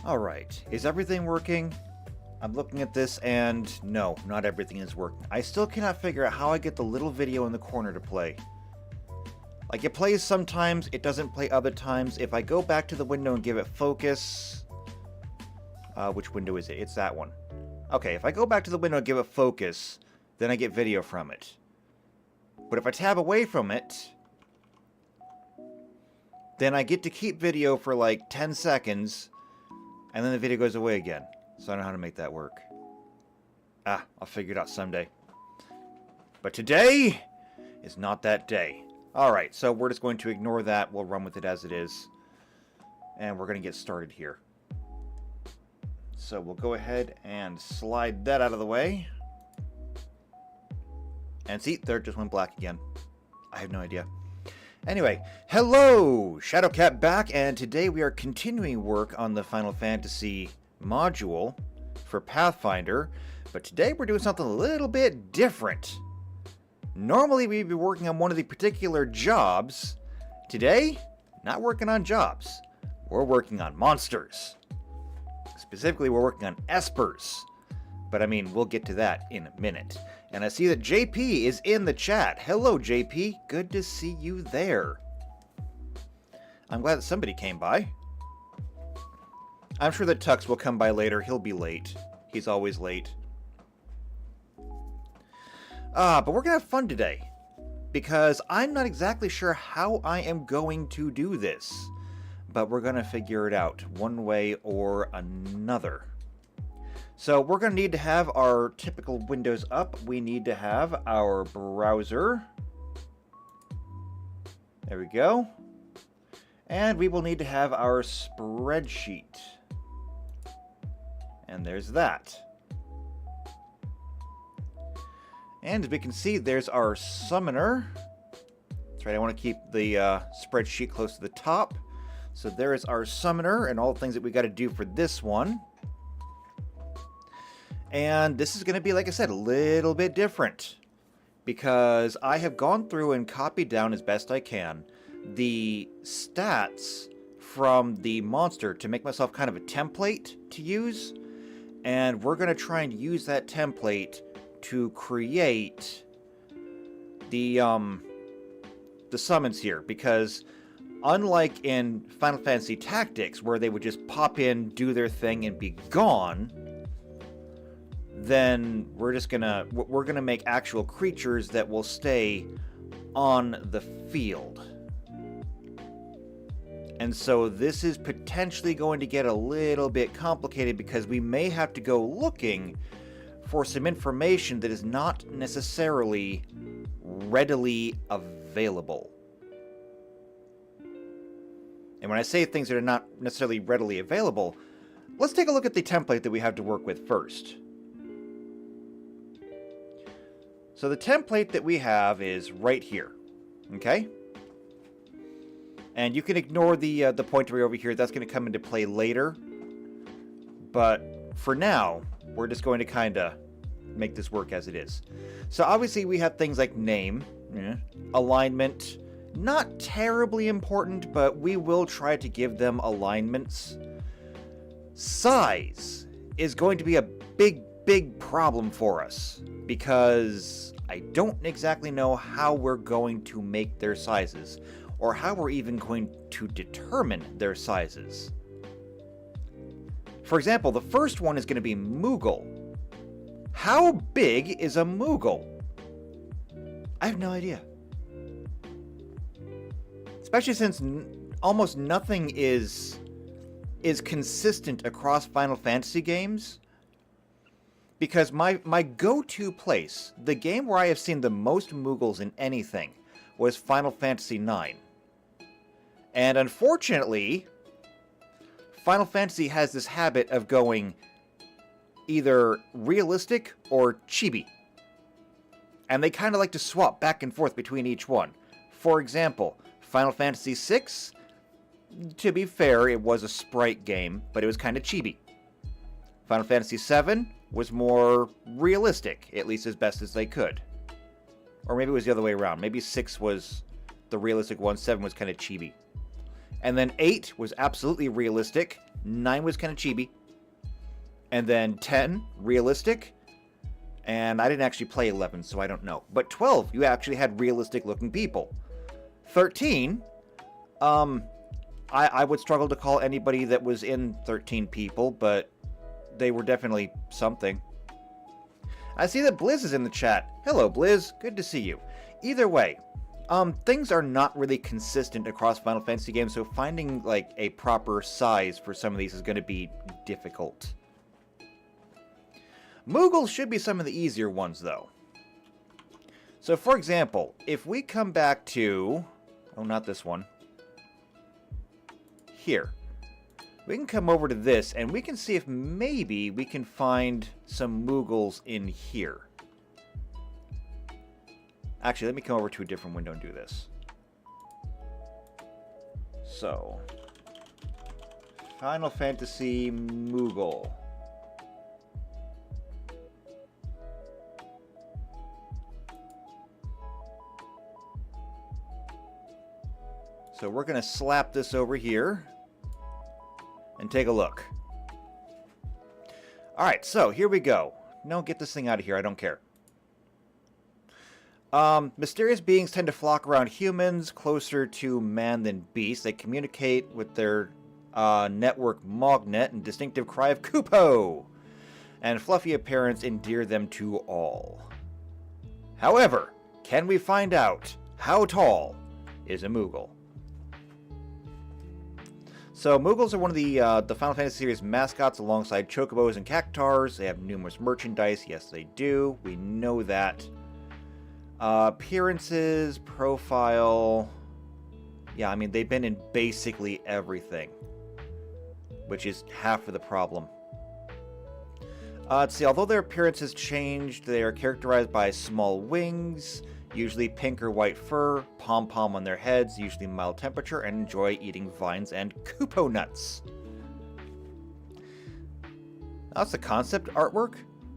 Alright, is everything working? I'm looking at this and no, not everything is working. I still cannot figure out how I get the little video in the corner to play. Like, it plays sometimes, it doesn't play other times. If I go back to the window and give it focus... which window is it? It's that one. Okay, if I go back to the window and give it focus, then I get video from it. But if I tab away from it, then I get to keep video for like 10 seconds, and then the video goes away again. So I don't know how to make that work. I'll figure it out someday. But today is not that day. Alright, so we're just going to ignore that. We'll run with it as it is. And we're going to get started here. So we'll go ahead and slide that out of the way. And see, there it just went black again. I have no idea. Anyway, hello! Shadowcat back, and today we are continuing work on the Final Fantasy module for Pathfinder, but today we're doing something a little bit different. Normally we'd be working on one of the particular jobs. Today, not working on jobs. We're working on monsters. Specifically, we're working on espers. But I mean, we'll get to that in a minute. And I see that JP is in the chat. Hello, JP. Good to see you there. I'm glad that somebody came by. I'm sure that Tux will come by later. He'll be late. He's always late. But we're going to have fun today. Because I'm not exactly sure how I am going to do this. But we're going to figure it out one way or another. So we're going to need to have our typical windows up. We need to have our browser. There we go. And we will need to have our spreadsheet. And there's that. And as we can see, there's our summoner. That's right, I want to keep the spreadsheet close to the top. So there is our summoner and all the things that we got to do for this one. And this is going to be, like I said, a little bit different. Because I have gone through and copied down as best I can the stats from the monster to make myself kind of a template to use. And we're going to try and use that template to create the summons here. Because unlike in Final Fantasy Tactics, where they would just pop in, do their thing, and be gone, then we're gonna make actual creatures that will stay on the field. And so this is potentially going to get a little bit complicated because we may have to go looking for some information that is not necessarily readily available. And when I say things that are not necessarily readily available, let's take a look at the template that we have to work with first. So the template that we have is right here, okay? And you can ignore the pointer over here. That's going to come into play later. But for now, we're just going to kind of make this work as it is. So obviously we have things like name, alignment. Not terribly important, but we will try to give them alignments. Size is going to be a big problem for us, because I don't exactly know how we're going to make their sizes, or how we're even going to determine their sizes. For example, the first one is going to be Moogle. How big is a Moogle? I have no idea. Especially since almost nothing is consistent across Final Fantasy games. Because my go-to place, the game where I have seen the most Moogles in anything, was Final Fantasy IX. And unfortunately, Final Fantasy has this habit of going either realistic or chibi. And they kind of like to swap back and forth between each one. For example, Final Fantasy VI, to be fair, it was a sprite game, but it was kind of chibi. Final Fantasy VII was more realistic, at least as best as they could. Or maybe it was the other way around. Maybe 6 was the realistic one, 7 was kind of chibi. And then 8 was absolutely realistic. 9 was kind of chibi. And then 10, realistic. And I didn't actually play 11, so I don't know. But 12, you actually had realistic-looking people. 13, I would struggle to call anybody that was in 13 people, but they were definitely something. I see that Blizz is in the chat. Hello, Blizz. Good to see you. Either way, things are not really consistent across Final Fantasy games, so finding, like, a proper size for some of these is going to be difficult. Moogles should be some of the easier ones, though. So, for example, if we come back to... Oh, not this one. Here. We can come over to this, and we can see if maybe we can find some Moogles in here. Actually, let me come over to a different window and do this. So, Final Fantasy Moogle. So we're going to slap this over here and take a look. Alright, so here we go. No, get this thing out of here. I don't care. Mysterious beings tend to flock around humans, closer to man than beast. They communicate with their network Mognet and distinctive cry of Kupo. And fluffy appearance endear them to all. However, can we find out how tall is a Moogle? So, Moogles are one of the Final Fantasy series mascots alongside Chocobos and Cactars. They have numerous merchandise. Yes, they do. We know that. Appearances, profile. Yeah, I mean, they've been in basically everything. Which is half of the problem. Let's see, although their appearance has changed, they are characterized by small wings, usually pink or white fur, pom-pom on their heads, usually mild temperature, and enjoy eating vines and Kupo nuts. That's the concept artwork.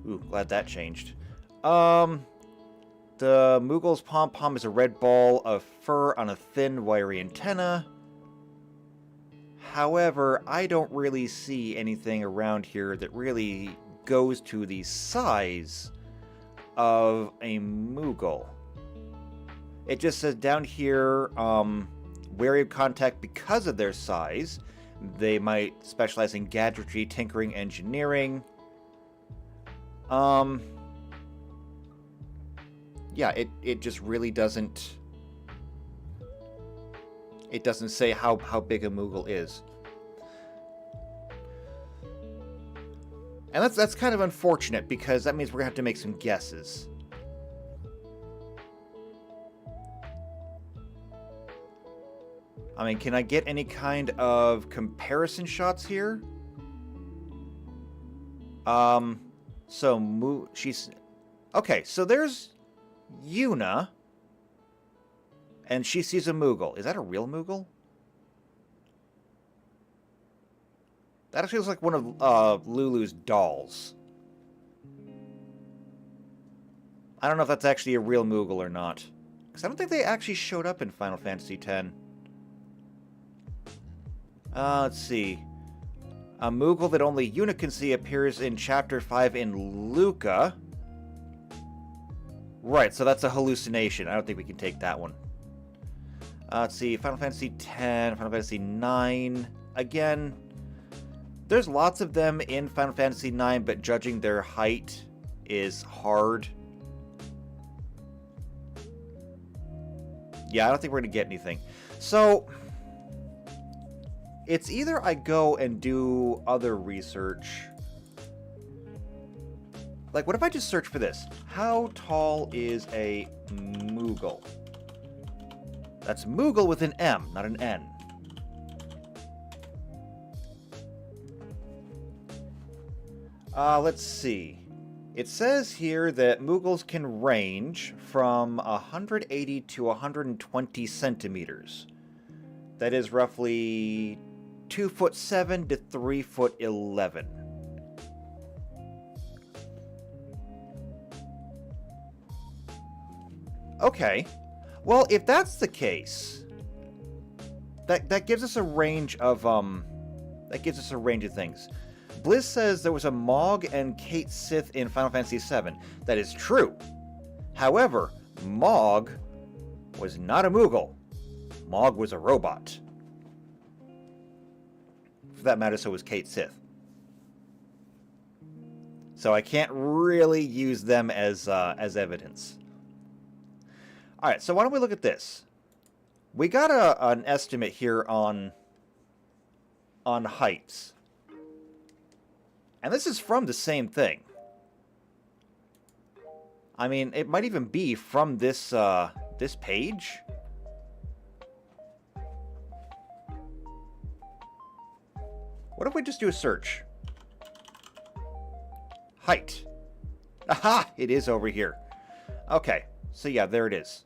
Ooh, glad that changed. The Moogle's pom-pom is a red ball of fur on a thin, wiry antenna. However, I don't really see anything around here that really goes to the size of a Moogle. It just says down here, wary of contact because of their size. They might specialize in gadgetry, tinkering, engineering. Yeah, it just really doesn't... It doesn't say how big a Moogle is. And that's kind of unfortunate, because that means we're going to have to make some guesses. I mean, can I get any kind of comparison shots here? She's... Okay, so there's Yuna, and she sees a Moogle. Is that a real Moogle? That actually looks like one of Lulu's dolls. I don't know if that's actually a real Moogle or not, because I don't think they actually showed up in Final Fantasy X. Let's see. A Moogle that only Yuna can see appears in Chapter 5 in Luca. Right, so that's a hallucination. I don't think we can take that one. Let's see. Final Fantasy X, Final Fantasy IX. Again, there's lots of them in Final Fantasy IX, but judging their height is hard. Yeah, I don't think we're going to get anything. So... it's either I go and do other research. Like, what if I just search for this? How tall is a Moogle? That's Moogle with an M, not an N. Let's see. It says here that Moogles can range from 180 to 120 centimeters. That is roughly 2'7" to 3'11". Okay. Well, if that's the case, that gives us a range of things. Blizz says there was a Mog and Kate Sith in Final Fantasy VII. That is true. However, Mog was not a Moogle. Mog was a robot. For that matter, so was Kate Sith. So I can't really use them as evidence. All right, so why don't we look at this? We got an estimate here on heights. And this is from the same thing. I mean, it might even be from this this page. What if we just do a search? Height. Aha! It is over here. Okay, so yeah, there it is.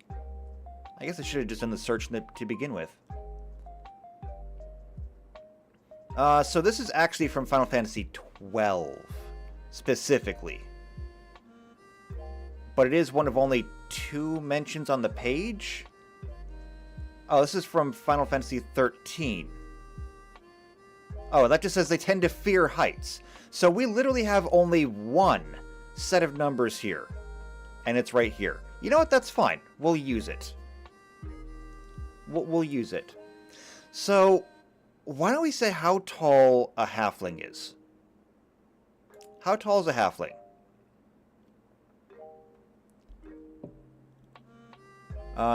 I guess I should have just done the search to begin with. So this is actually from Final Fantasy XII, specifically. But it is one of only 2 mentions on the page. Oh, this is from Final Fantasy XIII. Oh, that just says they tend to fear heights. So we literally have only 1 set of numbers here. And it's right here. You know what? That's fine. We'll use it. We'll use it. So, why don't we say how tall a halfling is? How tall is a halfling?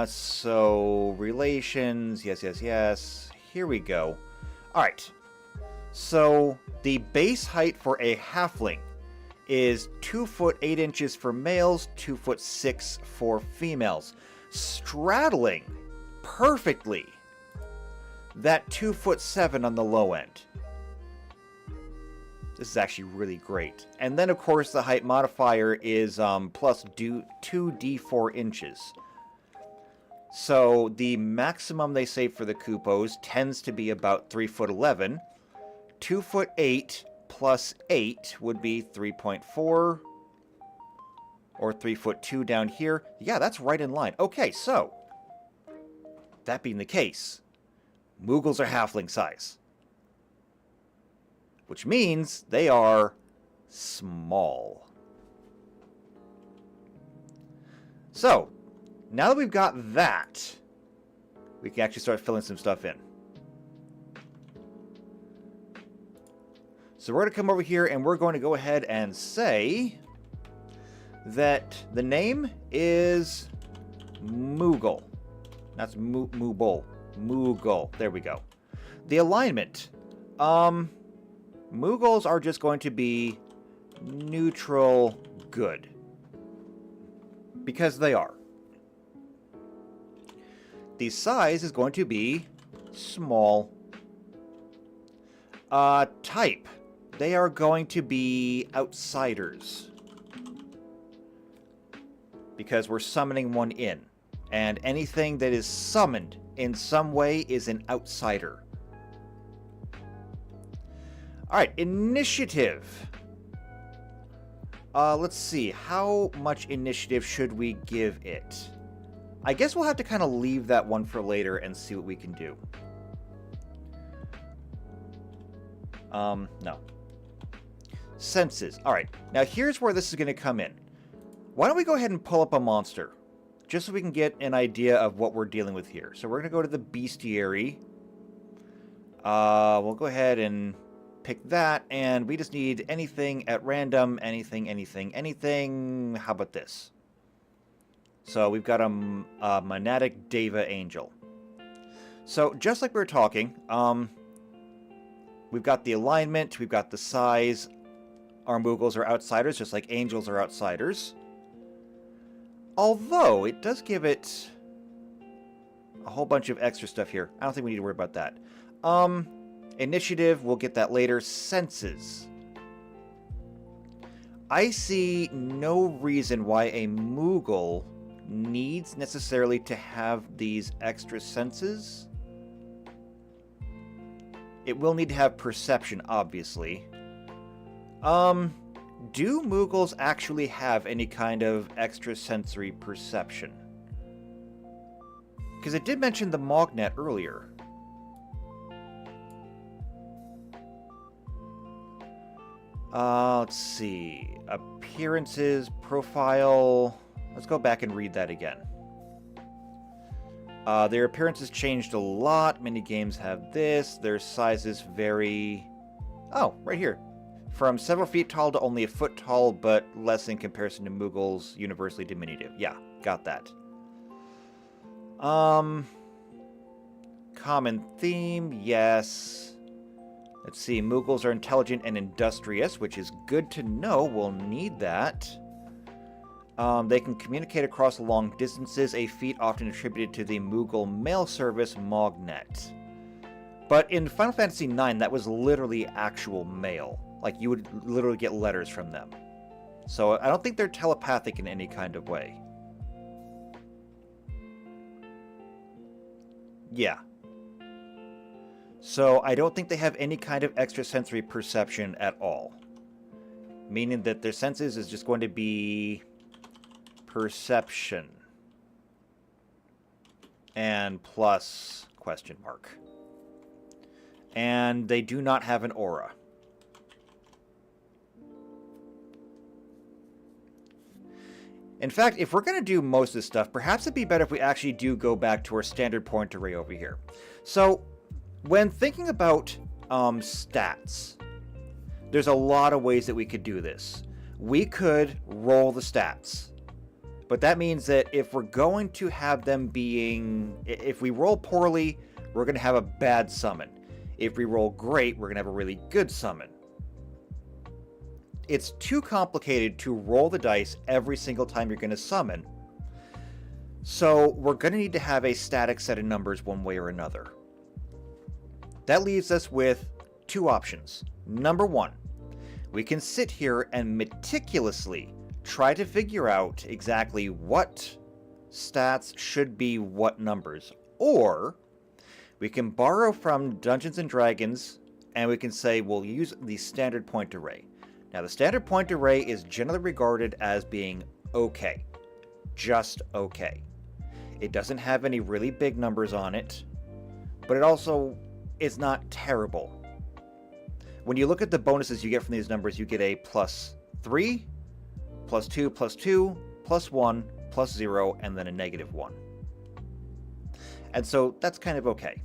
So, relations, yes. Here we go. Alright. So, the base height for a halfling is 2 foot 8 inches for males, 2 foot 6 for females. Straddling perfectly that 2 foot 7 on the low end. This is actually really great. And then, of course, the height modifier is plus 2d4 inches. So the maximum they say for the Kupos tends to be about 3 foot 11. 2 foot 8 plus 8 would be 3.4. Or 3 foot 2 down here. Yeah, that's right in line. Okay, so that being the case, Moogles are halfling size. Which means they are small. So, now that we've got that, we can actually start filling some stuff in. So we're going to come over here and we're going to go ahead and say that the name is Moogle. That's Moogle. Moogle. There we go. The alignment. Moogles are just going to be neutral good. Because they are. The size is going to be small. Type. They are going to be outsiders. Because we're summoning one in. And anything that is summoned in some way is an outsider. Alright, initiative. Let's see. How much initiative should we give it? I guess we'll have to kind of leave that one for later and see what we can do. No. Senses. Alright, now here's where this is going to come in. Why don't we go ahead and pull up a monster? Just so we can get an idea of what we're dealing with here. So we're going to go to the bestiary. We'll go ahead and pick that, and we just need anything at random. Anything. How about this? So we've got a Monadic Deva Angel. So just like we were talking, we've got the alignment, we've got the size. Our Moogles are outsiders, just like angels are outsiders. Although, it does give it a whole bunch of extra stuff here. I don't think we need to worry about that. Initiative, we'll get that later. Senses. I see no reason why a Moogle needs necessarily to have these extra senses. It will need to have perception, obviously. Do Moogles actually have any kind of extrasensory perception? Because it did mention the Mognet earlier. Let's see. Appearances, profile. Let's go back and read that again. Their appearances changed a lot. Many games have this. Their sizes vary. Oh, right here. From several feet tall to only a foot tall, but less in comparison to Moogles, universally diminutive. Yeah, got that. Common theme, yes. Let's see, Moogles are intelligent and industrious, which is good to know. We'll need that. They can communicate across long distances, a feat often attributed to the Moogle mail service Mognet. But in Final Fantasy IX, that was literally actual mail. Like, you would literally get letters from them. So I don't think they're telepathic in any kind of way. Yeah. So I don't think they have any kind of extrasensory perception at all. Meaning that their senses is just going to be perception. And plus question mark. And they do not have an aura. In fact, if we're going to do most of this stuff, perhaps it'd be better if we actually do go back to our standard point array over here. So, when thinking about stats, there's a lot of ways that we could do this. We could roll the stats. But that means that if we're going to have them being... If we roll poorly, we're going to have a bad summon. If we roll great, we're going to have a really good summon. It's too complicated to roll the dice every single time you're going to summon. So we're going to need to have a static set of numbers one way or another. That leaves us with two options. Number one, we can sit here and meticulously try to figure out exactly what stats should be what numbers. Or we can borrow from Dungeons & Dragons and we can say we'll use the standard point array. Now, the standard point array is generally regarded as being okay. Just okay. It doesn't have any really big numbers on it, but it also is not terrible. When you look at the bonuses you get from these numbers, you get a +3, +2, +2, +1, +0, and then a -1. And so that's kind of okay.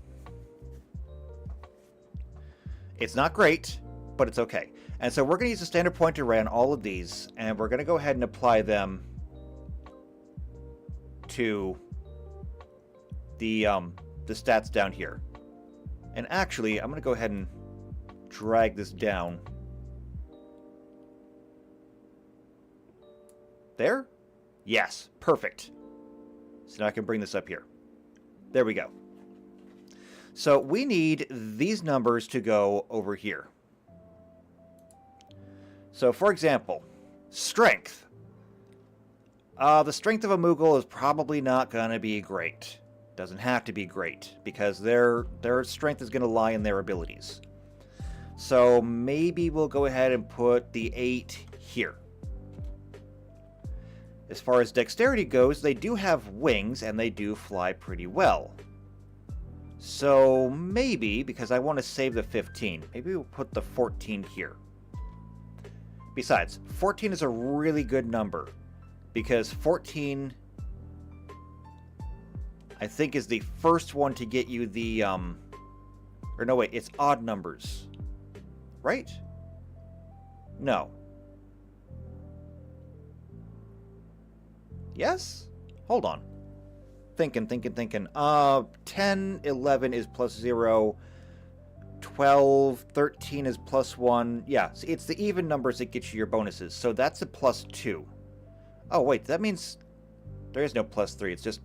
It's not great, but it's okay. And so we're going to use a standard point array on all of these, and we're going to go ahead and apply them to the stats down here. And actually, I'm going to go ahead and drag this down. There? Yes, perfect. So now I can bring this up here. There we go. So we need these numbers to go over here. So, for example, strength. The strength of a Moogle is probably not going to be great. Doesn't have to be great, because their strength is going to lie in their abilities. So maybe we'll go ahead and put the 8 here. As far as dexterity goes, they do have wings, and they do fly pretty well. So maybe, because I want to save the 15, maybe we'll put the 14 here. Besides, 14 is a really good number, because 14, I think, is the first one to get you the, or no, wait, it's odd numbers, right? No. Yes? Hold on. Thinking. 10, 11 is +0. 12, 13 is +1. Yeah, it's the even numbers that get you your bonuses. So that's a +2. Oh, wait, that means there is no +3. It's just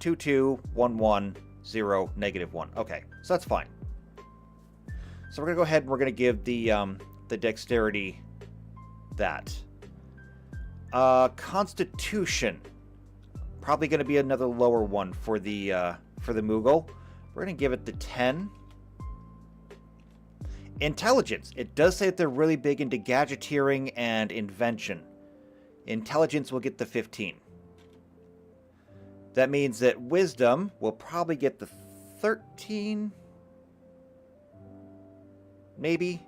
2, 2, 1, 1, 0, -1. Okay, so that's fine. So we're going to go ahead and we're going to give the dexterity that. Constitution. Probably going to be another lower one for the Moogle. We're going to give it the 10. Intelligence. It does say that they're really big into gadgeteering and invention. Intelligence will get the 15. That means that wisdom will probably get the 13. Maybe.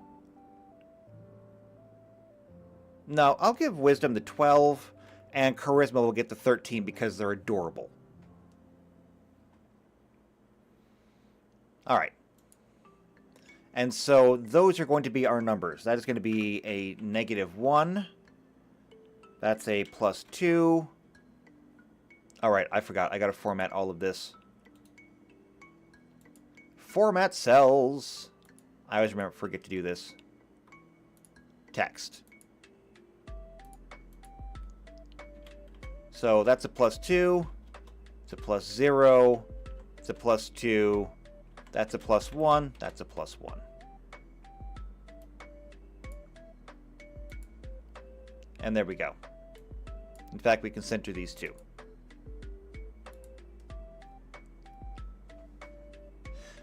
No, I'll give Wisdom the 12, and Charisma will get the 13 because they're adorable. All right. And so those are going to be our numbers. That is going to be a -1. That's a +2. All right, I forgot. I got to format all of this. Format cells. I always forget to do this. Text. So that's a +2. It's a +0. It's a +2. That's a +1. That's a +1. And there we go. In fact, we can center these two.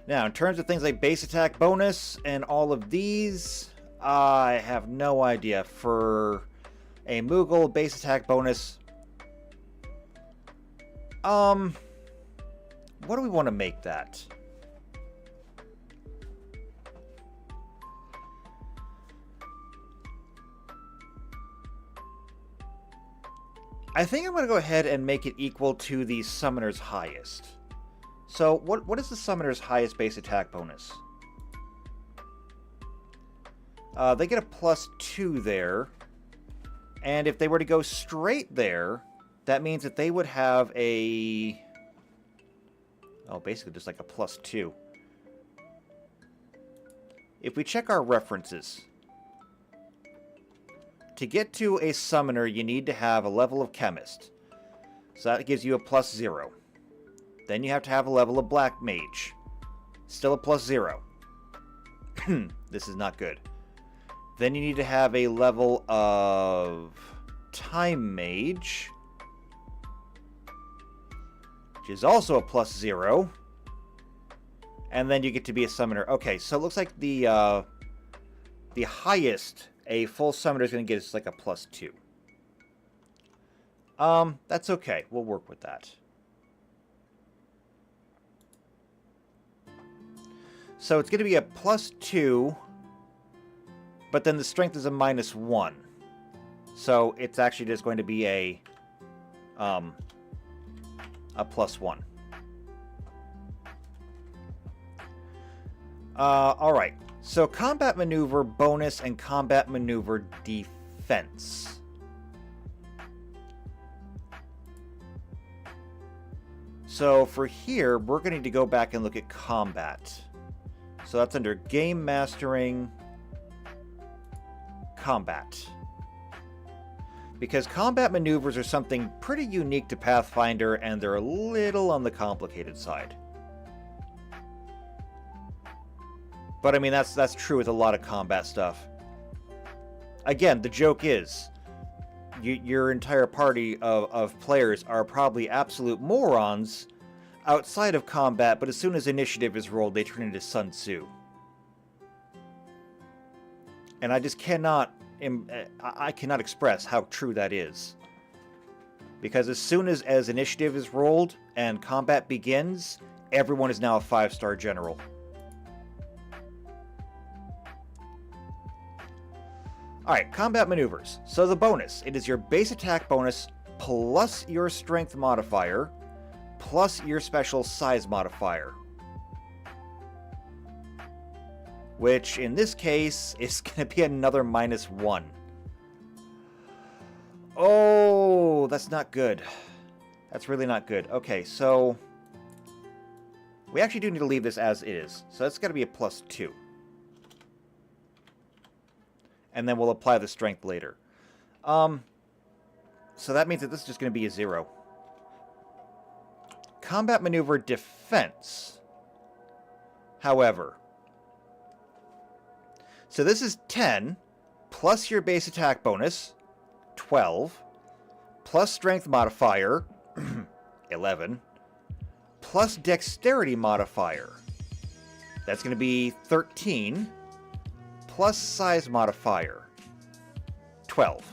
Now, in terms of things like base attack bonus and all of these, I have no idea. For a Moogle base attack bonus, what do we want to make that? I think I'm going to go ahead and make it equal to the Summoner's highest. So, what is the Summoner's highest base attack bonus? They get a +2 there. And if they were to go straight there, that means that they would have a... Oh, basically just like a +2. If we check our references... To get to a Summoner, you need to have a level of Chemist. So that gives you a +0. Then you have to have a level of Black Mage. Still a +0. This is not good. Then you need to have a level of Time Mage, which is also a +0. And then you get to be a Summoner. Okay, so it looks like the highest a full Summoner is going to get is like a +2. That's okay. We'll work with that. So it's going to be a +2, but then the strength is a -1. So it's actually just going to be a +1. All right. So combat maneuver bonus and combat maneuver defense. So for here, we're going to need to go back and look at combat. So that's under game mastering, combat. Because combat maneuvers are something pretty unique to Pathfinder, and they're a little on the complicated side. But I mean, that's true with a lot of combat stuff. Again, the joke is, your entire party of players are probably absolute morons outside of combat, but as soon as initiative is rolled, they turn into Sun Tzu. And I just cannot, I cannot express how true that is. Because as soon as initiative is rolled and combat begins, everyone is now a 5-star general. Alright, combat maneuvers. So the bonus, it is your base attack bonus plus your strength modifier plus your special size modifier. Which in this case is going to be another -1. Oh, that's not good. That's really not good. Okay, so we actually do need to leave this as it is. So that's got to be a +2. And then we'll apply the strength later. So that means that this is just going to be a 0. Combat maneuver defense. However, so this is 10 plus your base attack bonus, 12, plus strength modifier, 11, plus dexterity modifier. That's going to be 13. Plus size modifier, 12.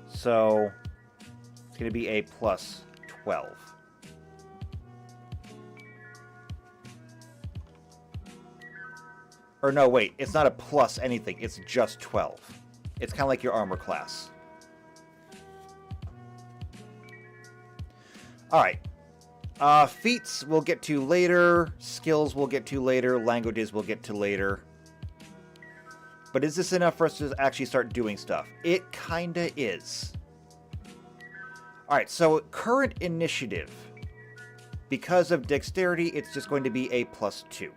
So it's going to be a +12. Or no, wait, it's not a plus anything. It's just 12. It's kind of like your armor class. Alright. Feats we'll get to later. Skills we'll get to later. Languages we'll get to later. But is this enough for us to actually start doing stuff? It kinda is. Alright, so current initiative. Because of dexterity, it's just going to be a +2.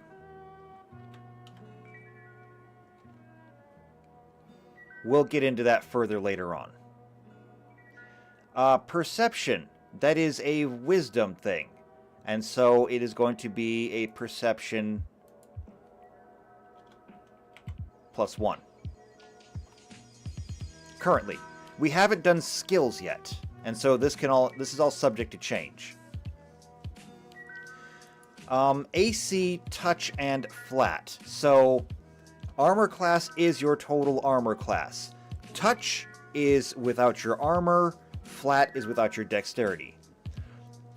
We'll get into that further later on. Perception. That is a wisdom thing. And so it is going to be a perception +1. Currently. We haven't done skills yet. And so this is all subject to change. AC, touch, and flat. So armor class is your total armor class. Touch is without your armor. Flat is without your dexterity.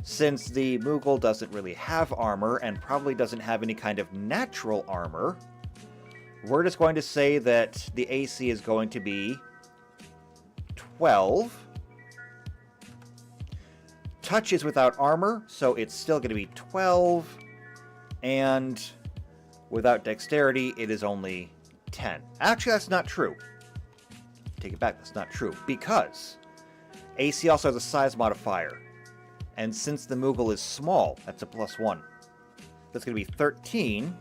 Since the Moogle doesn't really have armor and probably doesn't have any kind of natural armor, we're just going to say that the AC is going to be 12. Touch is without armor, so it's still going to be 12. And without dexterity, it is only 10. Actually, that's not true. Take it back, that's not true. Because AC also has a size modifier. And since the Moogle is small, that's a +1. That's going to be 13,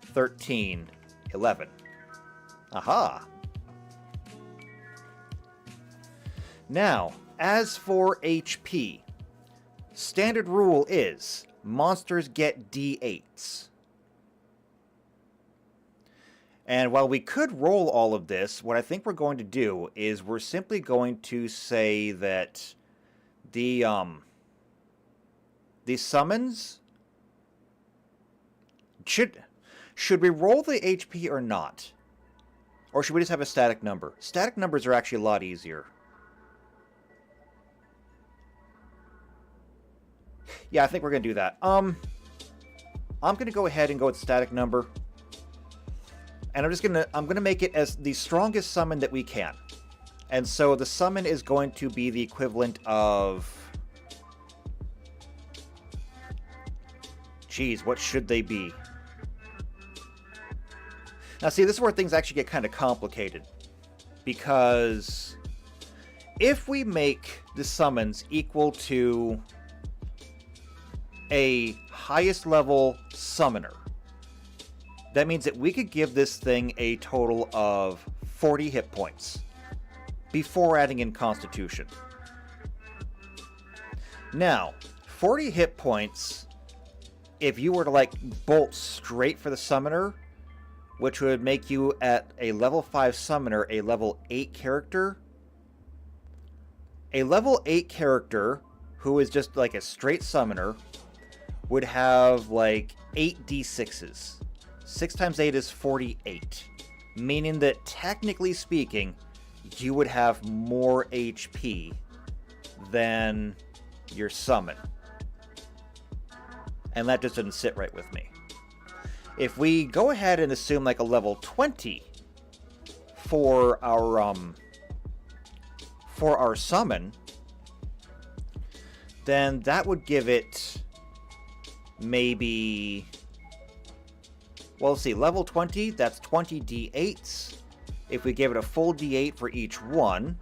13, 11. Aha! Now, as for HP, standard rule is monsters get D8s. And while we could roll all of this, what I think we're going to do is we're simply going to say that the summons should we roll the HP or not? Or should we just have a static number? Static numbers are actually a lot easier. Yeah, I think we're going to do that. I'm going to go ahead and go with static number. And I'm going to make it as the strongest summon that we can. And so the summon is going to be the equivalent of... Geez, what should they be? Now see, this is where things actually get kind of complicated. Because if we make the summons equal to a highest level summoner, that means that we could give this thing a total of 40 hit points before adding in Constitution. Now, 40 hit points, if you were to like bolt straight for the summoner, which would make you at a level 5 summoner a level 8 character. A level 8 character who is just like a straight summoner would have like 8 d6s. 6 times 8 is 48. Meaning that technically speaking, you would have more HP than your summon. And that just doesn't sit right with me. If we go ahead and assume like a level 20 for our summon, then that would give it maybe... Well, let's see, level 20, that's 20 d8s. If we gave it a full d8 for each one,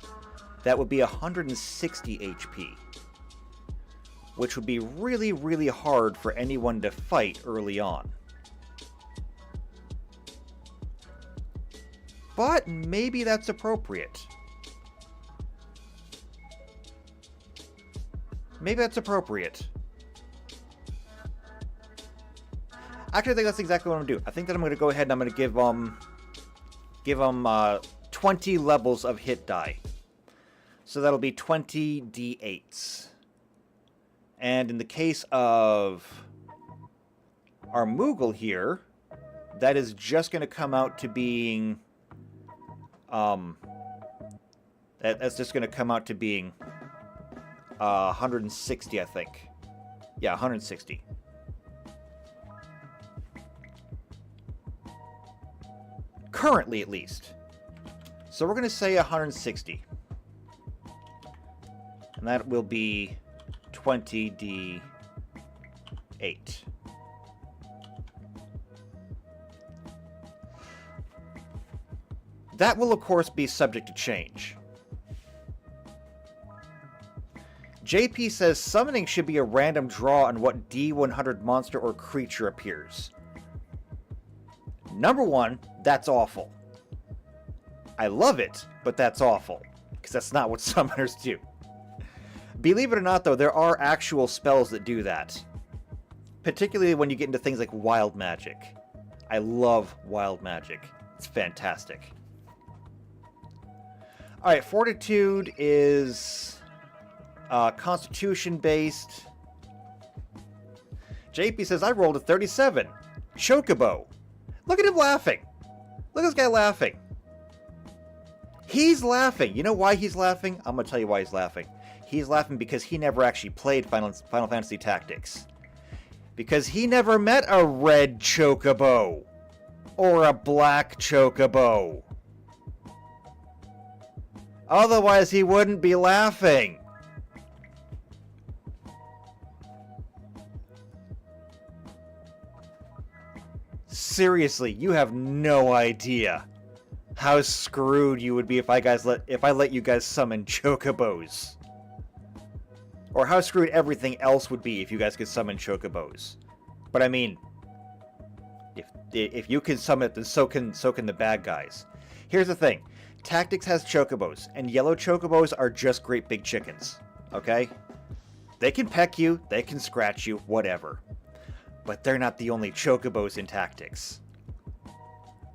that would be 160 HP. Which would be really, really hard for anyone to fight early on. But maybe that's appropriate. Maybe that's appropriate. Actually, I think that's exactly what I'm going to do. I think that I'm going to go ahead and I'm going to give them 20 levels of hit die. So that'll be 20 d8s. And in the case of our Moogle here, that is just going to come out to being... that's just going to come out to being 160, I think. Yeah, 160. Currently, at least. So we're going to say 160. And that will be 20d8. That will, of course, be subject to change. JP says summoning should be a random draw on what D100 monster or creature appears. Number one, that's awful. I love it, but that's awful, because that's not what summoners do. Believe it or not, though, there are actual spells that do that. Particularly when you get into things like wild magic. I love wild magic. It's fantastic. Alright, Fortitude is Constitution-based. JP says, I rolled a 37. Chocobo. Look at him laughing. Look at this guy laughing. He's laughing. You know why he's laughing? I'm going to tell you why he's laughing. He's laughing because he never actually played Final Fantasy Tactics. Because he never met a red chocobo. Or a black chocobo. Otherwise, he wouldn't be laughing. Seriously, you have no idea how screwed you would be if I let you guys summon chocobos. Or how screwed everything else would be if you guys could summon chocobos. But I mean, if you can summon it, then so can the bad guys. Here's the thing. Tactics has chocobos, and yellow chocobos are just great big chickens. Okay? They can peck you, they can scratch you, whatever. But they're not the only chocobos in Tactics.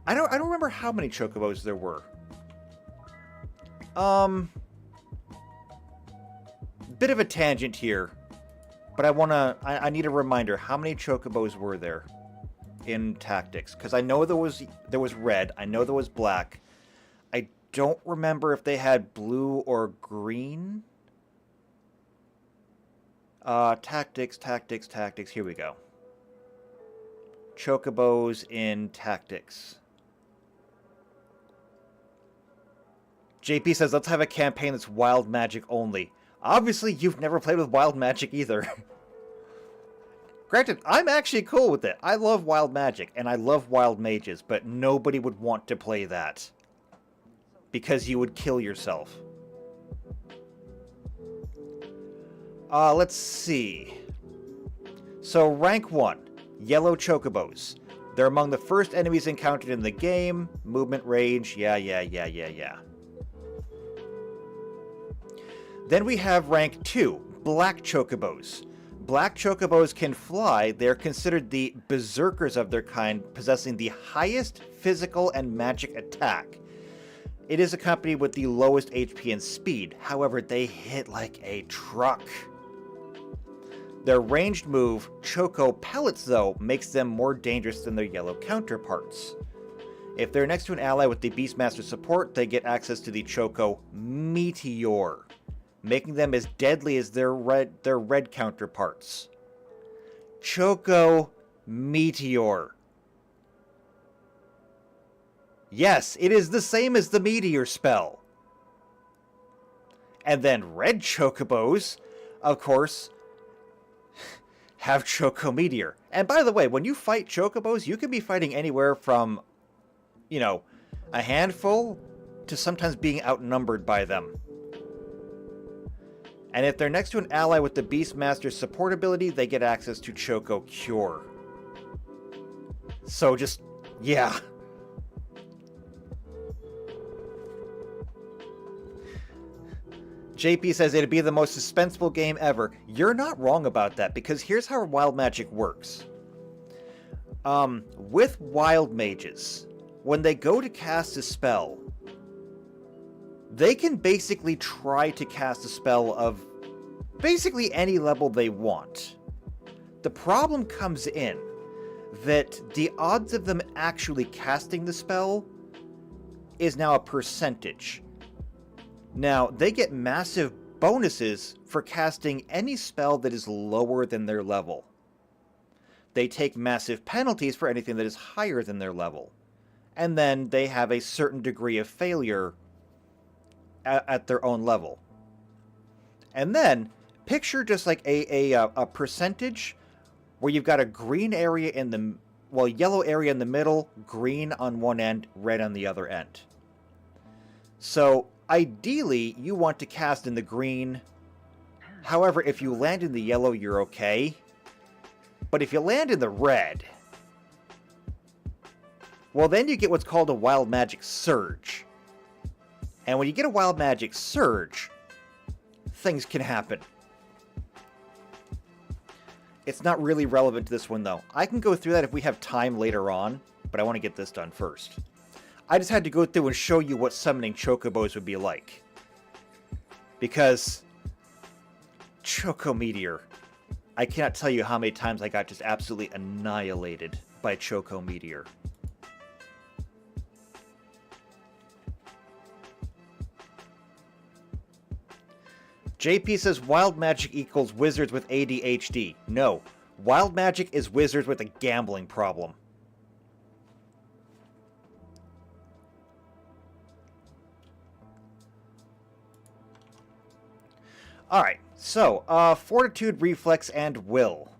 I don't remember how many chocobos there were. Bit of a tangent here, but I need a reminder. How many chocobos were there in Tactics? Because I know there was red. I know there was black. I don't remember if they had blue or green. Tactics. Here we go. Chocobos in Tactics. JP says, let's have a campaign that's wild magic only. Obviously, you've never played with wild magic either. Granted, I'm actually cool with it. I love wild magic, and I love wild mages, but nobody would want to play that. Because you would kill yourself. Let's see. So, rank 1. Yellow chocobos. They're among the first enemies encountered in the game. Movement range, yeah. Then we have rank 2, black chocobos. Black chocobos can fly. They're considered the berserkers of their kind, possessing the highest physical and magic attack. It is accompanied with the lowest HP and speed. However, they hit like a truck. Their ranged move, Choco Pellets, though, makes them more dangerous than their yellow counterparts. If they're next to an ally with the Beastmaster support, they get access to the Choco Meteor, making them as deadly as their red counterparts. Choco Meteor. Yes, it is the same as the Meteor spell. And then red chocobos, of course, have Choco Meteor. And by the way, when you fight chocobos, you can be fighting anywhere from, a handful to sometimes being outnumbered by them. And if they're next to an ally with the Beastmaster's support ability, they get access to Choco Cure. So just, yeah. JP says it'd be the most suspenseful game ever. You're not wrong about that, because here's how wild magic works. With wild mages, when they go to cast a spell, they can basically try to cast a spell of basically any level they want. The problem comes in that the odds of them actually casting the spell is now a percentage. Now, they get massive bonuses for casting any spell that is lower than their level. They take massive penalties for anything that is higher than their level. and then they have a certain degree of failure at their own level. And then picture just like a percentage where you've got a green area in the, well, yellow area in the middle, green on one end, red on the other end. So ideally, you want to cast in the green. However, if you land in the yellow, you're okay. But if you land in the red, well, then you get what's called a Wild Magic Surge. And when you get a Wild Magic Surge, things can happen. It's not really relevant to this one, though. I can go through that if we have time later on, but I want to get this done first. I just had to go through and show you what summoning chocobos would be like. Because Choco Meteor, I cannot tell you how many times I got just absolutely annihilated by Choco Meteor. JP says wild magic equals wizards with ADHD. No, wild magic is wizards with a gambling problem. Alright, so, Fortitude, Reflex, and Will.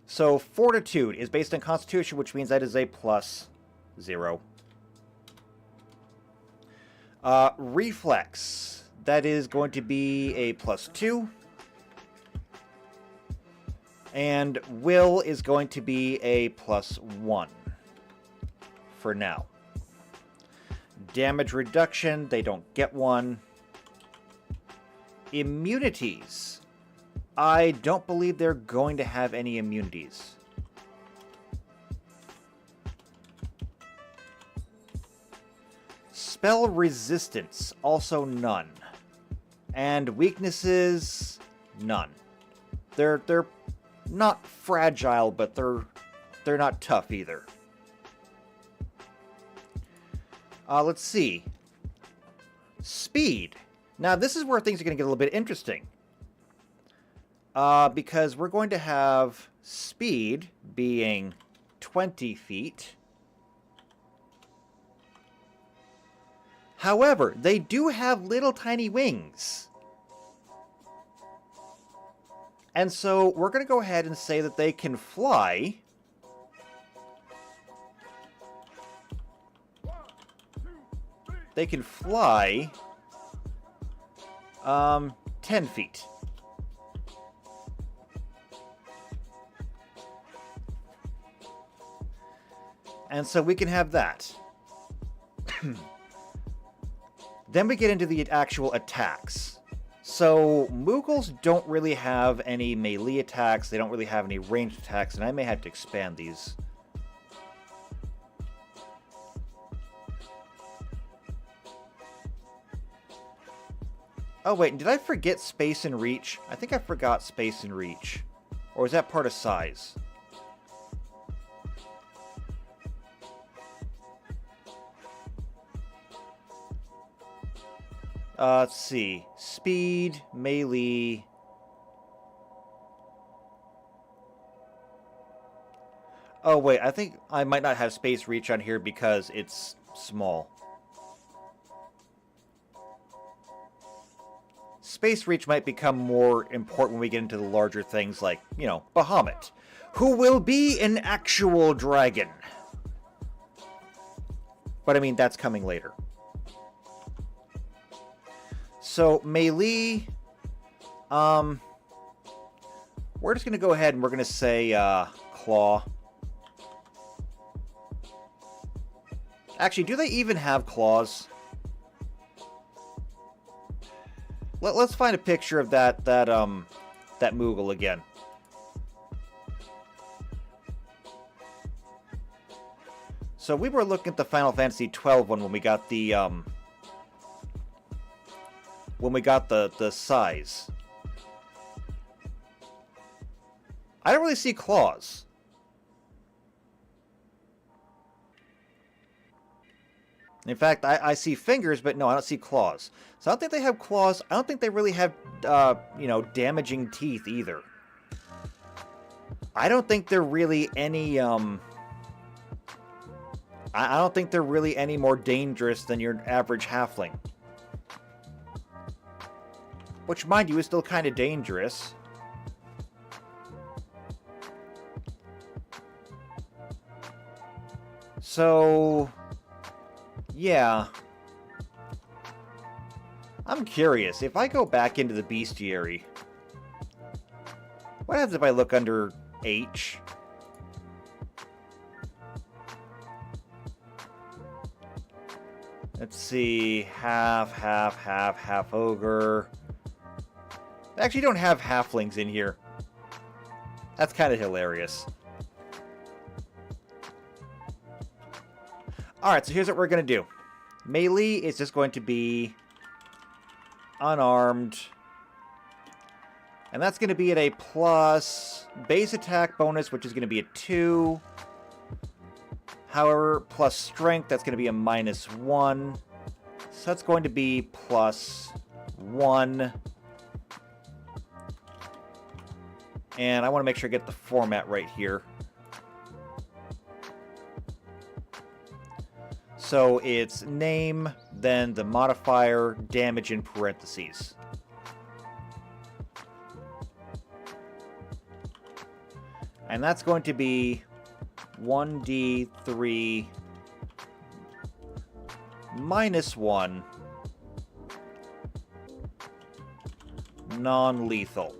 So, Fortitude is based on Constitution, which means that is a +0. Reflex, that is going to be a +2. And Will is going to be a +1 for now. Damage reduction, they don't get one. Immunities. I don't believe they're going to have any immunities. Spell resistance, also none. And weaknesses, none. They're not fragile, but they're not tough either. Let's see. Speed. Now, this is where things are going to get a little bit interesting. Because we're going to have speed being 20 feet. However, they do have little tiny wings. And so we're going to go ahead and say that they can fly. They can fly 10 feet. And so we can have that. Then we get into the actual attacks. So Moogles don't really have any melee attacks. They don't really have any ranged attacks. And I may have to expand these. Oh, wait, did I forget Space and Reach? I think I forgot Space and Reach. Or is that part of size? Let's see. Speed, melee. Oh, wait, I think I might not have Space Reach on here because it's small. Space Reach might become more important when we get into the larger things like, you know, Bahamut, who will be an actual dragon. But I mean, that's coming later. So, melee, we're just going to go ahead and we're going to say, claw. Actually, do they even have claws? Let's find a picture of that Moogle again. So we were looking at the Final Fantasy XII one when we got the size. I don't really see claws. In fact, I see fingers, but no, I don't see claws. So I don't think they have claws. I don't think they really have, you know, damaging teeth either. I don't think they're really any I don't think they're really any more dangerous than your average halfling. Which, mind you, is still kind of dangerous. So, yeah. I'm curious, if I go back into the bestiary, what happens if I look under H? Let's see, half ogre. I actually don't have halflings in here. That's kind of hilarious. Alright, so here's what we're going to do. Melee is just going to be unarmed. And that's going to be at a plus base attack bonus, which is going to be a 2. However, plus strength, that's going to be a -1. So that's going to be +1. And I want to make sure I get the format right here. So it's name, then the modifier, damage in parentheses. And that's going to be 1d3 -1 non-lethal.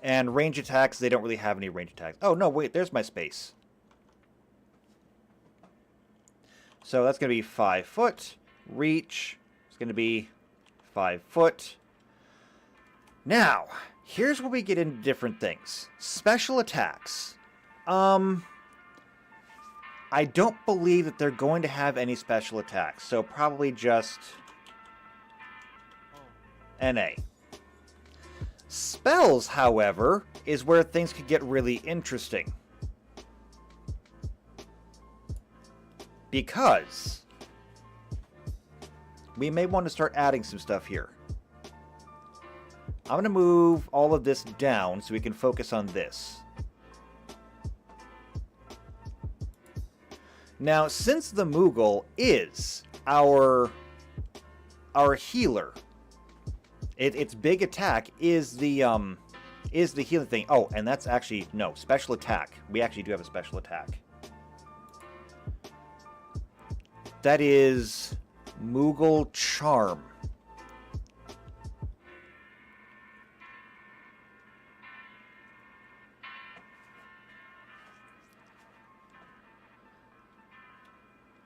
And range attacks, they don't really have any range attacks. Oh, no, wait, there's my space. So that's going to be 5 foot. Reach is going to be 5 foot. Now, here's where we get into different things. Special attacks. I don't believe that they're going to have any special attacks, so probably just NA. Spells, however, is where things could get really interesting. Because we may want to start adding some stuff here. I'm going to move all of this down so we can focus on this. Now, since the Moogle is our healer, its big attack is the healing thing. Oh, and that's actually, no, special attack. We actually do have a special attack. That is Moogle Charm.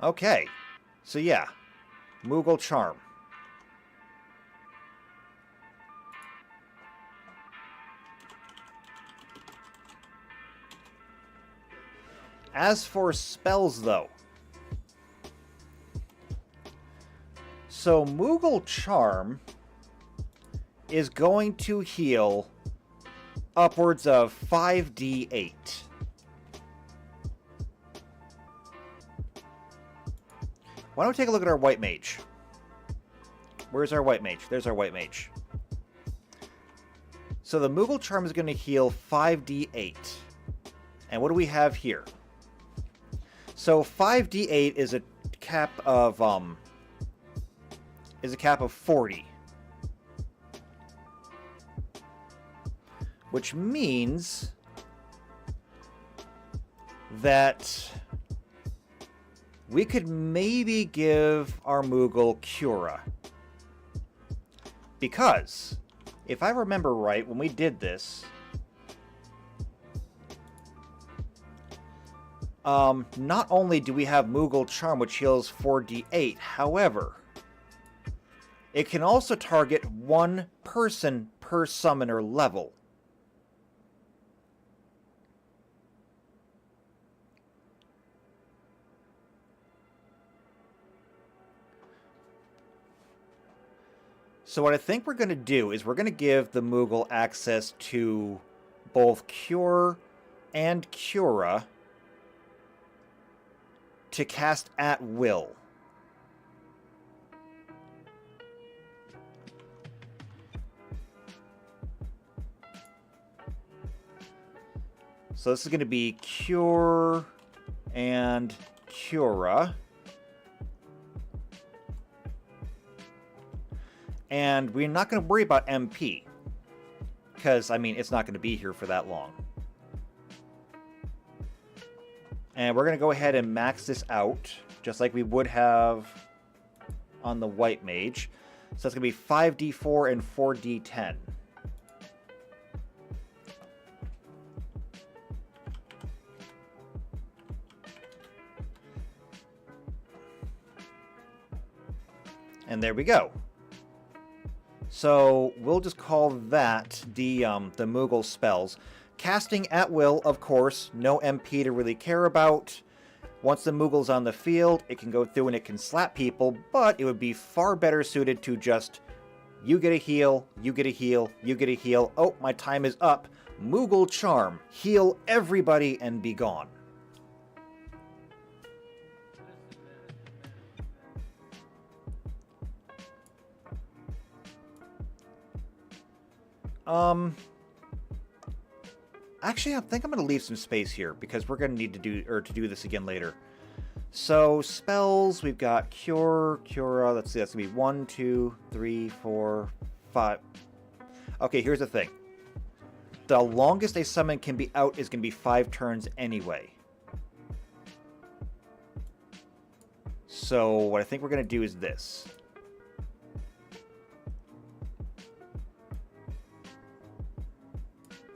Okay, so yeah, Moogle Charm. As for spells, though, so Moogle Charm is going to heal upwards of 5d8. Why don't we take a look at our White Mage? Where's our White Mage? There's our White Mage. So the Moogle Charm is going to heal 5d8. And what do we have here? So 5d8 is a cap of 40. Which means that we could maybe give our Moogle Cura. Because, if I remember right, when we did this, not only do we have Moogle Charm, which heals 4d8, however, it can also target one person per summoner level. So what I think we're going to do is we're going to give the Moogle access to both Cure and Cura to cast at will. So this is going to be Cure and Cura. And we're not going to worry about MP. Because, I mean, it's not going to be here for that long. And we're going to go ahead and max this out, just like we would have on the White Mage. So it's going to be 5d4 and 4d10. And there we go. So we'll just call that the Moogle spells. Casting at will, of course, no MP to really care about. Once the Moogle's on the field, it can go through and it can slap people, but it would be far better suited to just, you get a heal, you get a heal, you get a heal. Oh, my time is up. Moogle Charm. Heal everybody and be gone. Actually, I think I'm going to leave some space here because we're going to need to do this again later. So, spells, we've got Cure, Cura, let's see, that's going to be 1, 2, 3, 4, 5. Okay, here's the thing. The longest a summon can be out is going to be 5 turns anyway. So, what I think we're going to do is this.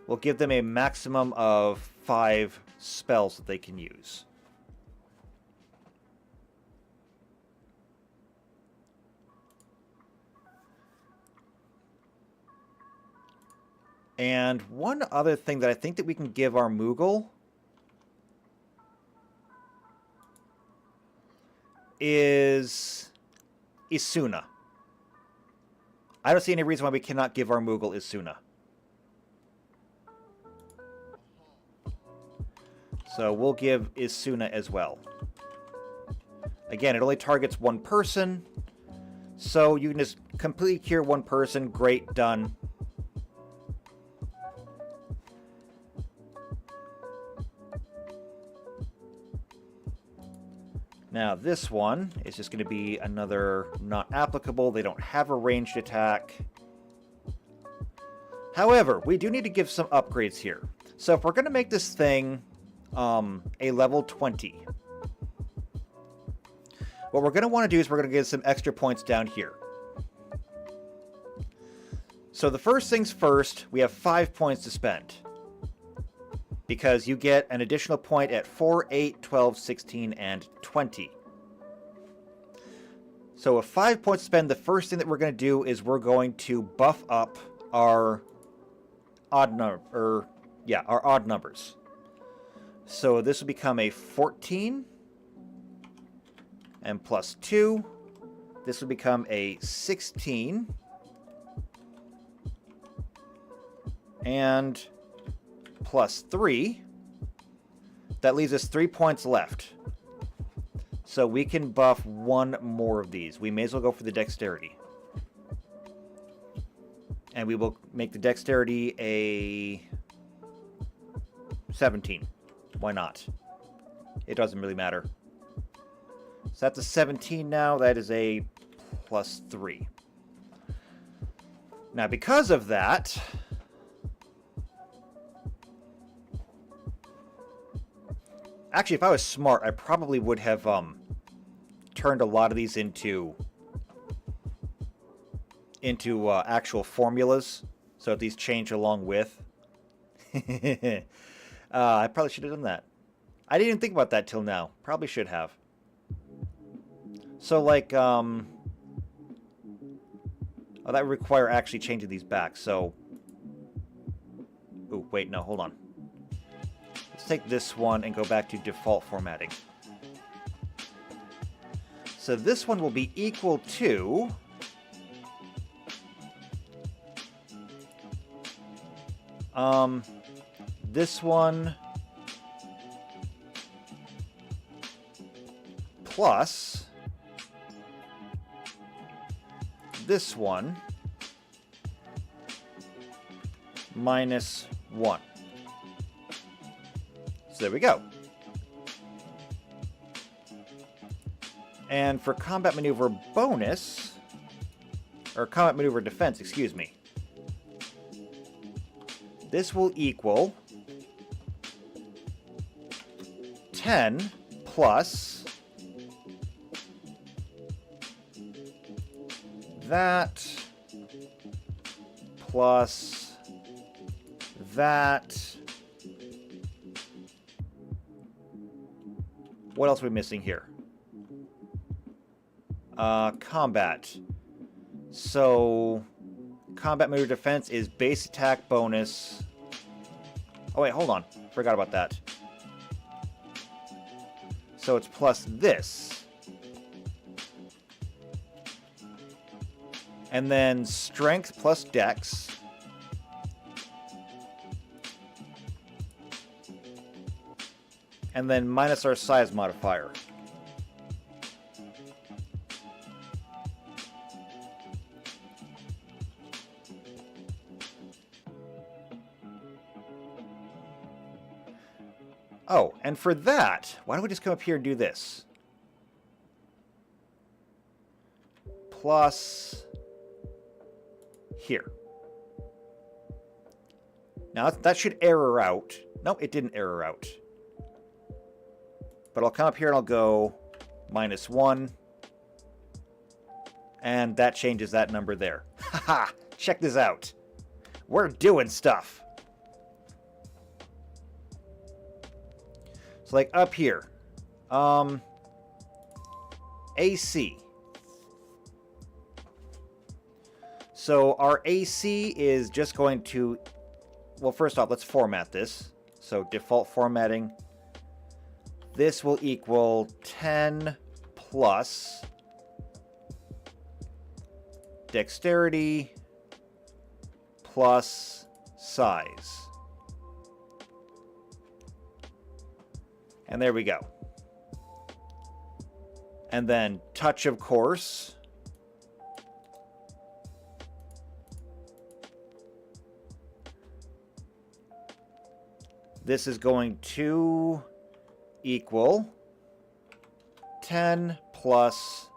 We'll give them a maximum of 5 spells that they can use. And one other thing that I think that we can give our Moogle is Isuna. I don't see any reason why we cannot give our Moogle Isuna. So we'll give Isuna as well. Again, it only targets one person. So you can just completely cure one person. Great, done. Now this one is just going to be another not applicable. They don't have a ranged attack. However, we do need to give some upgrades here. So if we're going to make this thing a level 20. What we're going to want to do is we're going to get some extra points down here. So the first things first, we have 5 points to spend. Because you get an additional point at 4, 8, 12, 16, and 20. So with 5 points to spend, the first thing that we're going to do is we're going to buff up our odd numbers. So this will become a 14, and plus 2. This will become a 16, and plus 3. That leaves us 3 points left. So we can buff one more of these. We may as well go for the dexterity. And we will make the dexterity a 17. Why not? It doesn't really matter. So that's a 17 now. That is a plus 3. Now, because of that, actually, if I was smart, I probably would have turned a lot of these into actual formulas, so that these change along with. I probably should have done that. I didn't even think about that till now. Probably should have. So, like, oh, that would require actually changing these back, so... Ooh, wait, no, hold on. Let's take this one and go back to default formatting. So this one will be equal to... this one plus this one minus 1. So there we go. And for combat maneuver bonus, or combat maneuver defense, excuse me, this will equal 10 plus that plus that. What else are we missing here? Combat. So, combat maneuver defense is base attack bonus. Oh wait, hold on. Forgot about that. So it's plus this. And then strength plus dex. And then minus our size modifier. Oh, and for that, why don't we just come up here and do this? Plus here. Now that should error out. No, it didn't error out. But I'll come up here and I'll go -1. And that changes that number there. Haha! Check this out. We're doing stuff. So like up here. AC. So our AC is just going to... Well, first off, let's format this. So default formatting. This will equal 10 plus dexterity plus size. And there we go. And then touch, of course. This is going to equal 10 plus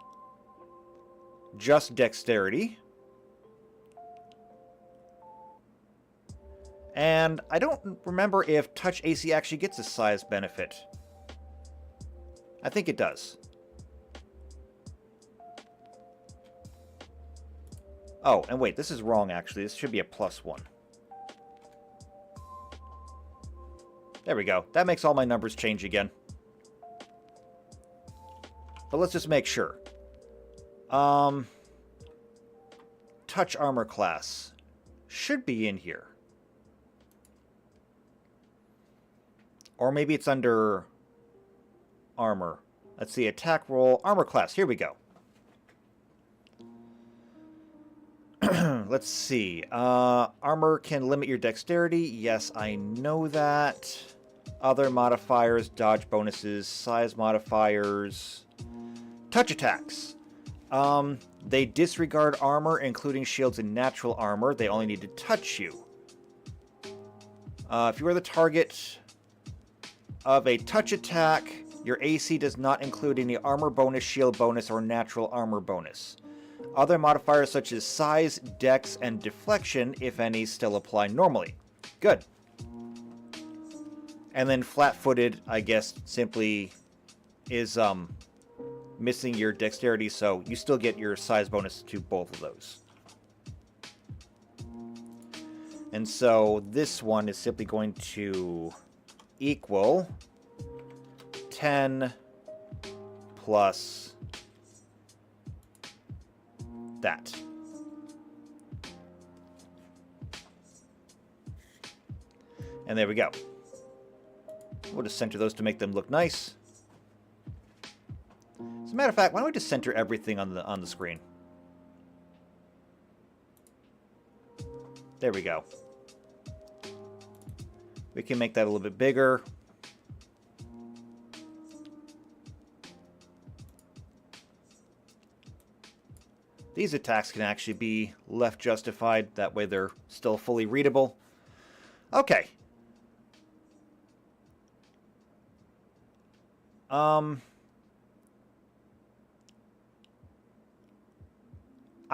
just dexterity. And I don't remember if touch AC actually gets a size benefit. I think it does. Oh, and wait, this is wrong actually. This should be a +1. There we go. That makes all my numbers change again. But let's just make sure. Touch armor class should be in here. Or maybe it's under armor. Let's see, attack roll, armor class. Here we go. Let's see. Armor can limit your dexterity. Yes, I know that. Other modifiers, dodge bonuses, size modifiers. Touch attacks. They disregard armor, including shields and natural armor. They only need to touch you. If you are the target of a touch attack, your AC does not include any armor bonus, shield bonus, or natural armor bonus. Other modifiers such as size, dex, and deflection, if any, still apply normally. Good. And then flat-footed, I guess, simply is missing your dexterity, so you still get your size bonus to both of those. And so this one is simply going to equal 10 plus that. And there we go. We'll just center those to make them look nice. As a matter of fact, why don't we just center everything on the screen? There we go. We can make that a little bit bigger. These attacks can actually be left justified. That way they're still fully readable. Okay. I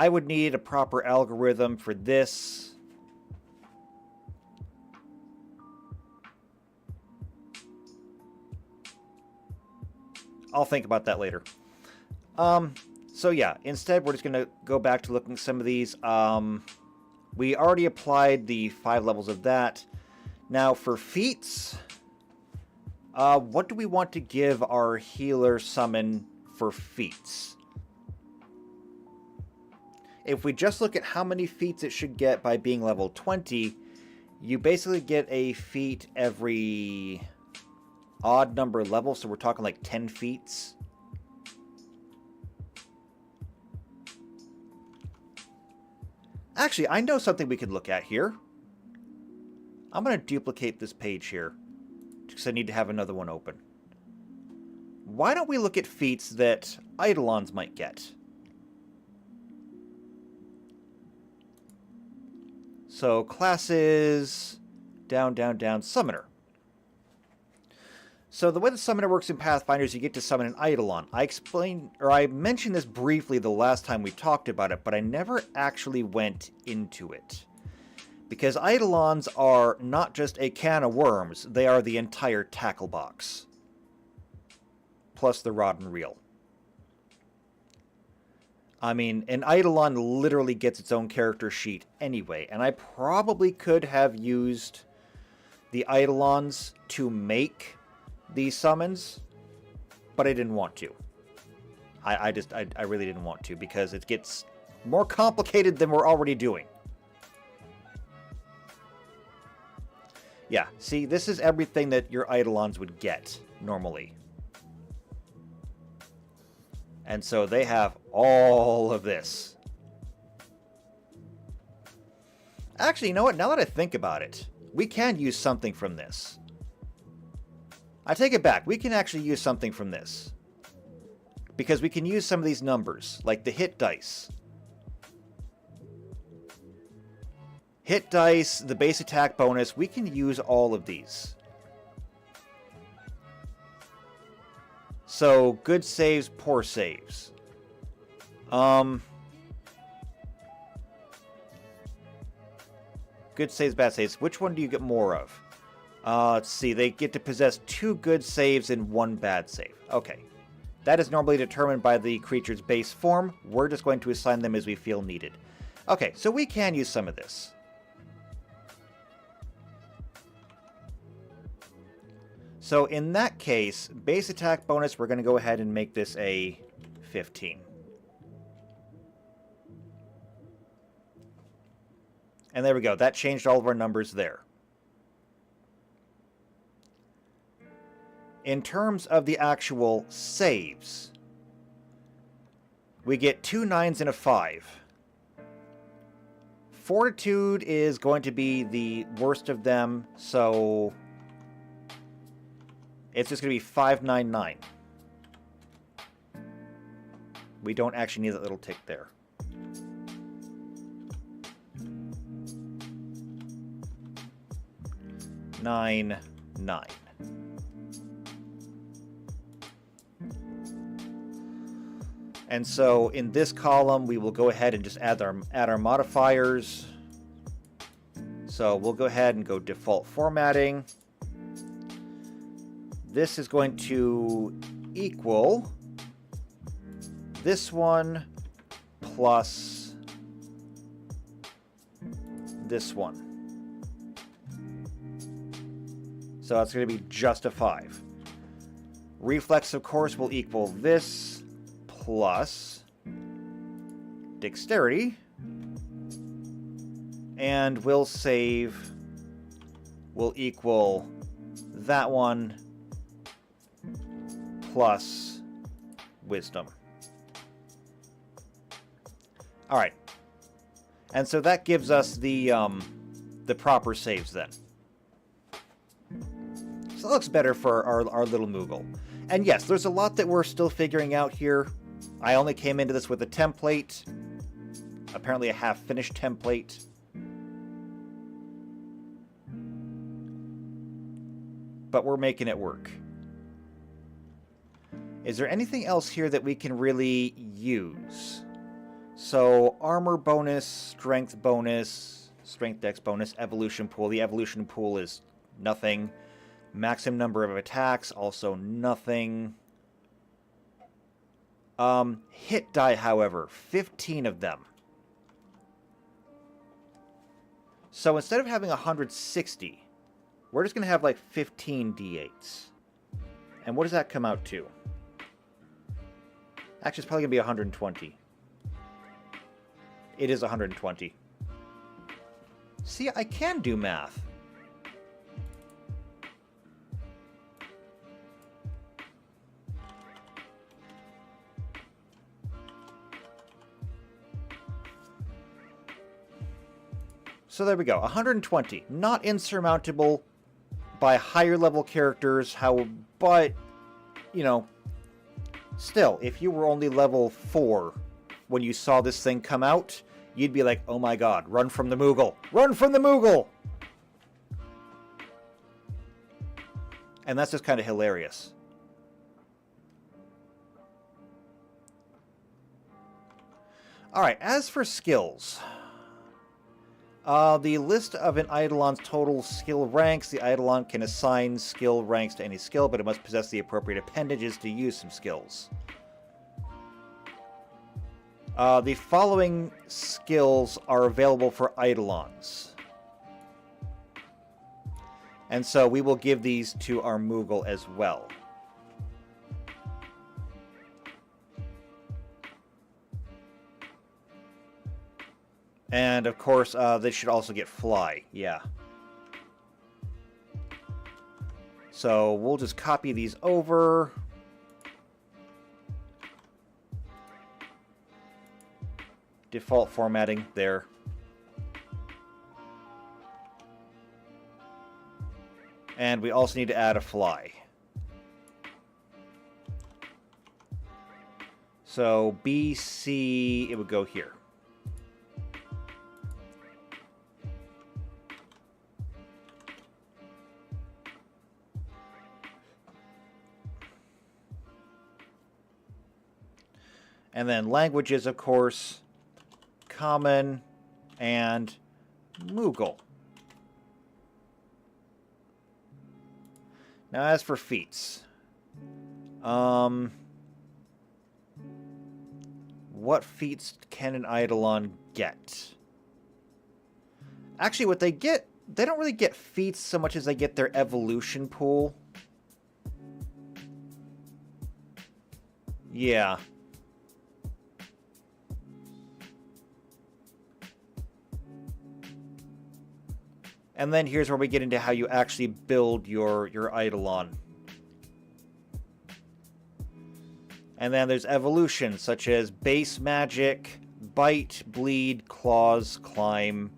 would need a proper algorithm for this. I'll think about that later. So yeah, instead we're just going to go back to looking at some of these. We already applied the 5 levels of that. Now for feats, what do we want to give our healer summon for feats? If we just look at how many feats it should get by being level 20, you basically get a feat every odd number level, so we're talking like 10 feats. Actually, I know something we could look at here. I'm going to duplicate this page here, because I need to have another one open. Why don't we look at feats that Eidolons might get? So, classes, down, down, down, Summoner. So the way the Summoner works in Pathfinder is you get to summon an Eidolon. I mentioned this briefly the last time we talked about it, but I never actually went into it. Because Eidolons are not just a can of worms, they are the entire tackle box. Plus the rod and reel. I mean, an Eidolon literally gets its own character sheet anyway, and I probably could have used the Eidolons to make these summons, but I didn't want to. I really didn't want to, because it gets more complicated than we're already doing. Yeah, see, this is everything that your Eidolons would get normally. And so they have all of this. Actually, you know what? Now that I think about it, we can use something from this. I take it back. We can actually use something from this. Because we can use some of these numbers, like the hit dice. Hit dice, the base attack bonus, we can use all of these. So, good saves, poor saves. Good saves, bad saves. Which one do you get more of? Let's see. They get to possess 2 good saves and 1 bad save. Okay. That is normally determined by the creature's base form. We're just going to assign them as we feel needed. Okay, so we can use some of this. So in that case, base attack bonus, we're going to go ahead and make this a 15. And there we go. That changed all of our numbers there. In terms of the actual saves, we get 2 9s and a 5. Fortitude is going to be the worst of them, so it's just going to be 5 9 9. We don't actually need that little tick there. Nine, 9. And so in this column, we will go ahead and just add our modifiers. So we'll go ahead and go default formatting. This is going to equal this one plus this one. So that's going to be just a 5. Reflex, of course, will equal this plus dexterity. And will save will equal that one plus wisdom. All right. And so that gives us the proper saves then. So it looks better for our little Moogle. And yes, there's a lot that we're still figuring out here. I only came into this with a template. Apparently a half-finished template. But we're making it work. Is there anything else here that we can really use? So, armor bonus, strength dex bonus, evolution pool. The evolution pool is nothing. Maximum number of attacks, also nothing. Hit die, however, 15 of them. So instead of having 160, we're just going to have like 15 d8s. And what does that come out to? Actually, it's probably going to be 120. It is 120. See, I can do math. So there we go, 120. Not insurmountable by higher level characters, but, you know, still, if you were only level 4 when you saw this thing come out, you'd be like, oh my god, run from the Moogle! Run from the Moogle! And that's just kind of hilarious. Alright, as for skills... the list of an Eidolon's total skill ranks. The Eidolon can assign skill ranks to any skill, but it must possess the appropriate appendages to use some skills. The following skills are available for Eidolons. And so we will give these to our Moogle as well. And, of course, they should also get fly. Yeah. So, we'll just copy these over. Default formatting there. And we also need to add a fly. So, BC, it would go here. And then languages, of course, Common and Moogle. Now, as for feats, what feats can an Eidolon get? Actually, what they get, they don't really get feats so much as they get their evolution pool. Yeah. And then here's where we get into how you actually build your Eidolon. And then there's evolution, such as base magic, bite, bleed, claws, climb.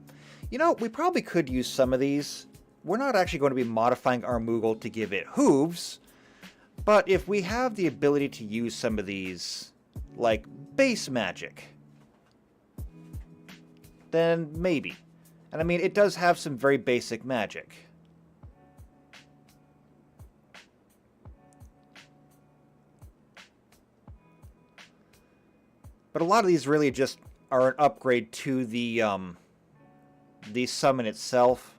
You know, we probably could use some of these. We're not actually going to be modifying our Moogle to give it hooves. But if we have the ability to use some of these, like base magic, then maybe. And I mean, it does have some very basic magic. But a lot of these really just are an upgrade to the summon itself.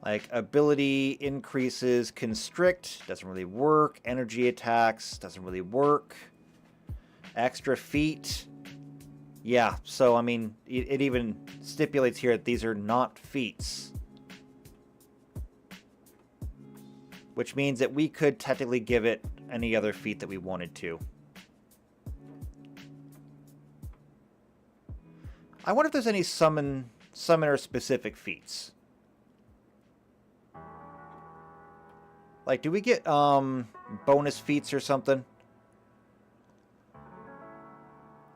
Like, ability increases constrict, doesn't really work. Energy attacks, doesn't really work. Extra feet. Yeah, so, I mean, it even stipulates here that these are not feats. Which means that we could technically give it any other feat that we wanted to. I wonder if there's any summoner-specific feats. Like, do we get, bonus feats or something?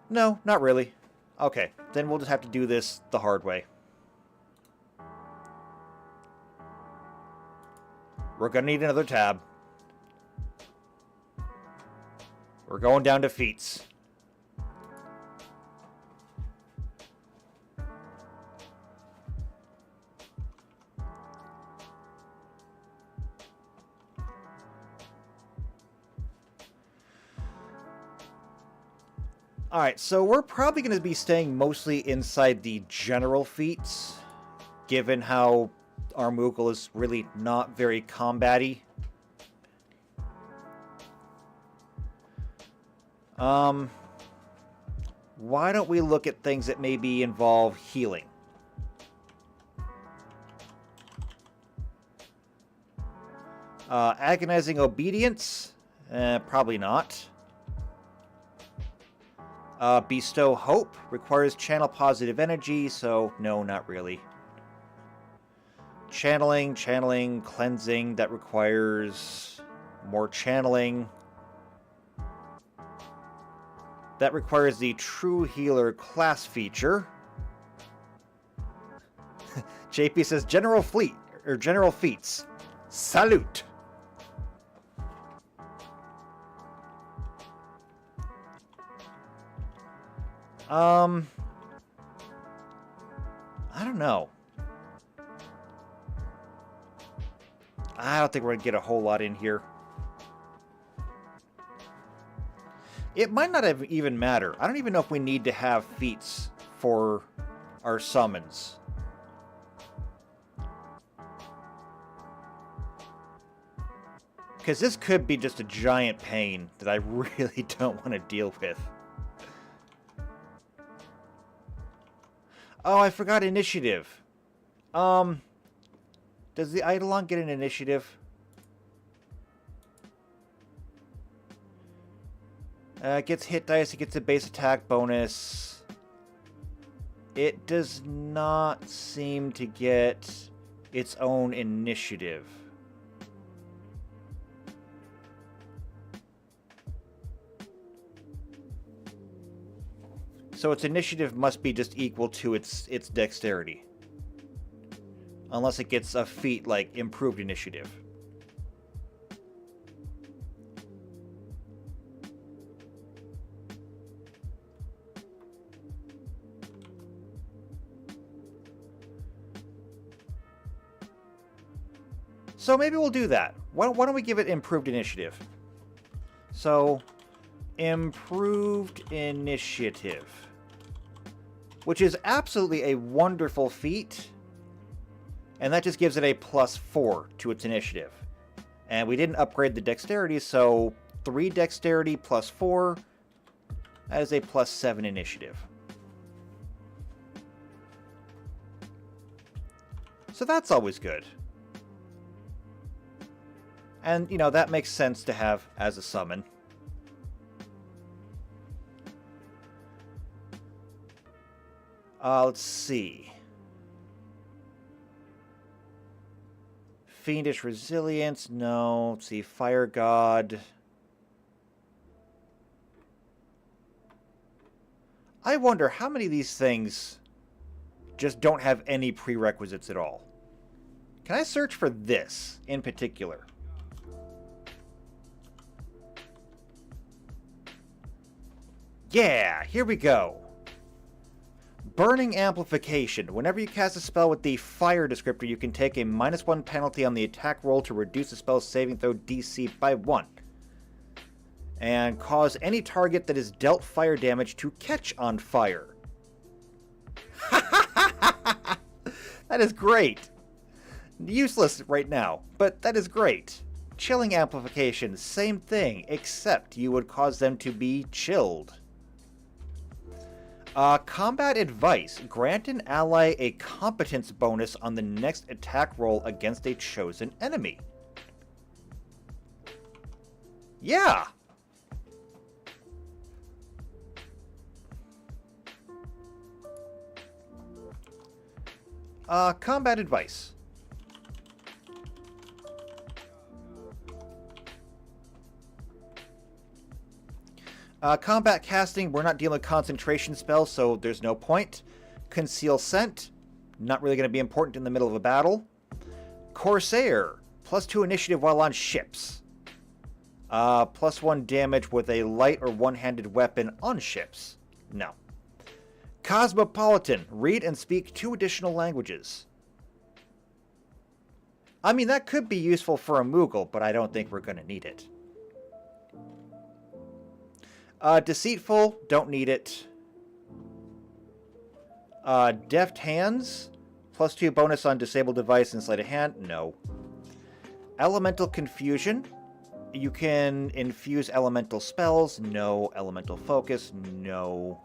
No, not really. Okay, then we'll just have to do this the hard way. We're gonna need another tab. We're going down to feats. Alright, so we're probably going to be staying mostly inside the general feats, given how our Moogle is really not very combat-y. Why don't we look at things that maybe involve healing? Agonizing obedience? Probably not. Bestow hope requires channel positive energy, so no, not really. Channeling, cleansing, that requires more channeling. That requires the True Healer class feature. JP says General Feats. Salute! I don't know. I don't think we're gonna get a whole lot in here. It might not have even matter. I don't even know if we need to have feats for our summons. Because this could be just a giant pain that I really don't want to deal with. Oh, I forgot initiative. Does the Eidolon get an initiative? It gets hit dice, it gets a base attack bonus. It does not seem to get its own initiative. So its initiative must be just equal to its dexterity. Unless it gets a feat like improved initiative. So maybe we'll do that. Why don't we give it improved initiative? So, improved initiative. Which is absolutely a wonderful feat. And that just gives it a +4 to its initiative. And we didn't upgrade the dexterity, so 3 dexterity +4. That is a +7 initiative. So that's always good. And, you know, that makes sense to have as a summon. Let's see. Fiendish Resilience, no. Let's see, Fire God. I wonder how many of these things just don't have any prerequisites at all. Can I search for this in particular? Yeah, here we go. Burning Amplification. Whenever you cast a spell with the Fire descriptor, you can take a -1 penalty on the attack roll to reduce the spell's saving throw DC by 1. And cause any target that is dealt fire damage to catch on fire. That is great. Useless right now, but that is great. Chilling Amplification, same thing, except you would cause them to be chilled. Combat Advice. Grant an ally a competence bonus on the next attack roll against a chosen enemy. Yeah! Combat Advice. Combat casting, we're not dealing with concentration spells, so there's no point. Conceal Scent, not really going to be important in the middle of a battle. Corsair, +2 initiative while on ships. +1 damage with a light or one-handed weapon on ships. No. Cosmopolitan, read and speak 2 additional languages. I mean, that could be useful for a Moogle, but I don't think we're going to need it. Deceitful, don't need it. Deft Hands, +2 bonus on disabled device and sleight of hand, no. Elemental Confusion, you can infuse elemental spells, no. Elemental Focus, no.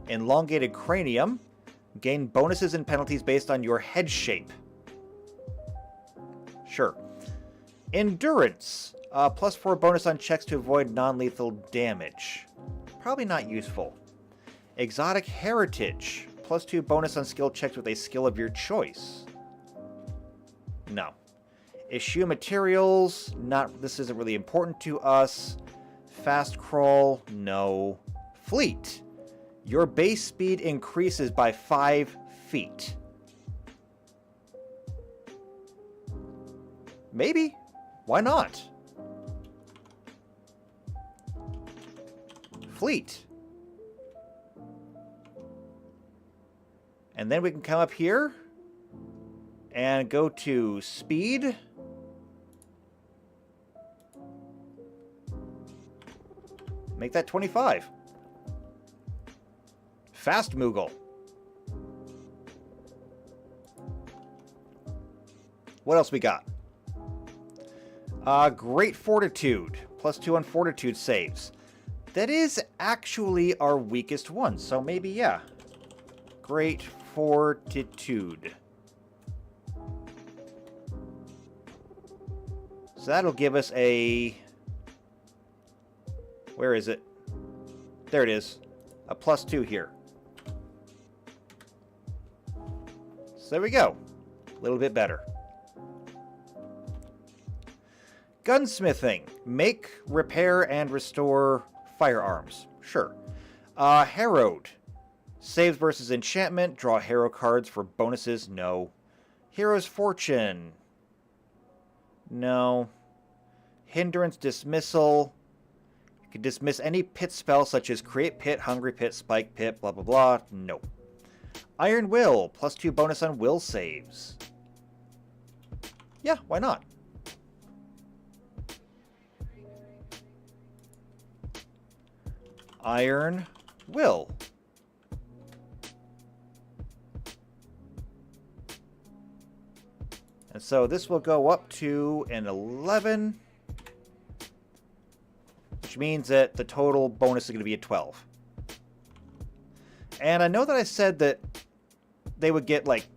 Elongated Cranium, gain bonuses and penalties based on your head shape. Sure. Endurance, +4 bonus on checks to avoid non-lethal damage. Probably not useful. Exotic Heritage, +2 bonus on skill checks with a skill of your choice. No. Issue Materials, this isn't really important to us. Fast Crawl, no. Fleet, your base speed increases by 5 feet. Maybe. Why not? Fleet. And then we can come up here and go to speed. Make that 25. Fast Moogle. What else we got? Great Fortitude. +2 on Fortitude saves. That is actually our weakest one, so maybe, yeah. Great Fortitude. So that'll give us a... Where is it? There it is. A +2 here. So there we go. A little bit better. Gunsmithing. Make, repair, and restore firearms. Sure. Harrowed. Saves versus enchantment. Draw hero cards for bonuses. No. Hero's Fortune. No. Hindrance Dismissal. You can dismiss any pit spell such as Create Pit, Hungry Pit, Spike Pit, blah blah blah. No. Iron Will. +2 bonus on will saves. Yeah, why not? Iron Will. And so this will go up to an 11, which means that the total bonus is going to be a 12. And I know that I said that they would get like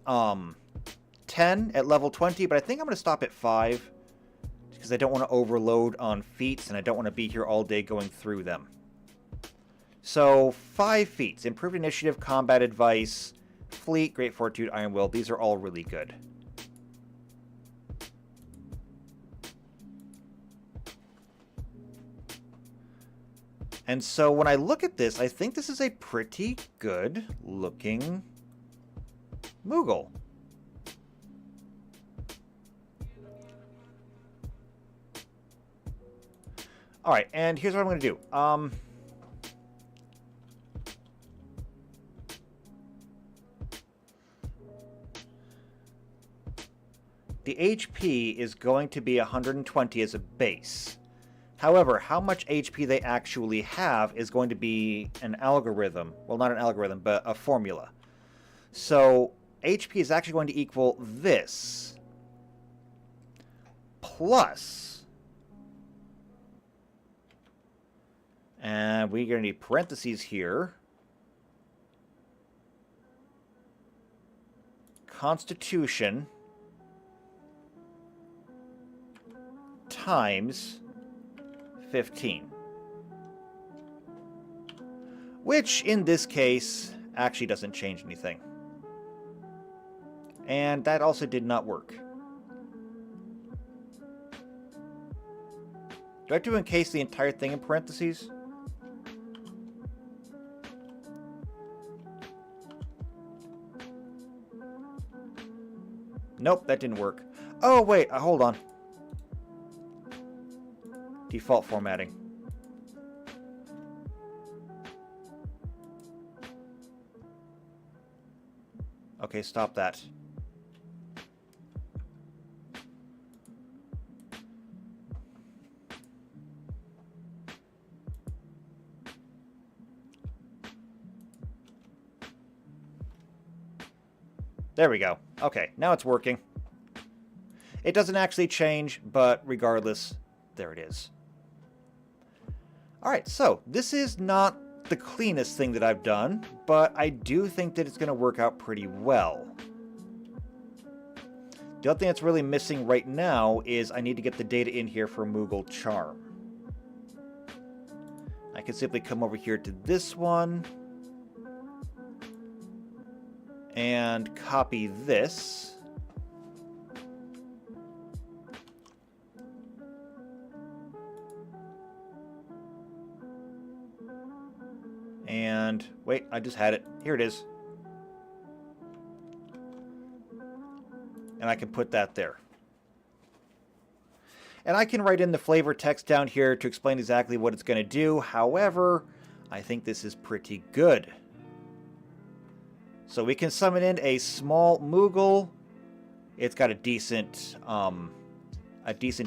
10 at level 20, but I think I'm going to stop at 5 because I don't want to overload on feats and I don't want to be here all day going through them. So 5 feats: improved initiative, combat advice, fleet, great fortitude, iron will. These are all really good. And so when I look at this, I think this is a pretty good looking Moogle. All right, and here's what I'm going to do. The HP is going to be 120 as a base. However, how much HP they actually have is going to be an algorithm. Well, not an algorithm, but a formula. So HP is actually going to equal this. Plus. And we're going to need parentheses here. Constitution. Times 15. Which, in this case, actually doesn't change anything. And that also did not work. Do I have to encase the entire thing in parentheses? Nope, that didn't work. Oh, wait, hold on. Default formatting. Okay, stop that. There we go. Okay, now it's working. It doesn't actually change, but regardless, there it is. Alright, so this is not the cleanest thing that I've done, but I do think that it's going to work out pretty well. The other thing that's really missing right now is I need to get the data in here for Moogle Charm. I can simply come over here to this one and copy this. And wait, I just had it. Here it is. And I can put that there. And I can write in the flavor text down here to explain exactly what it's going to do. However, I think this is pretty good. So we can summon in a small Moogle. It's got a decent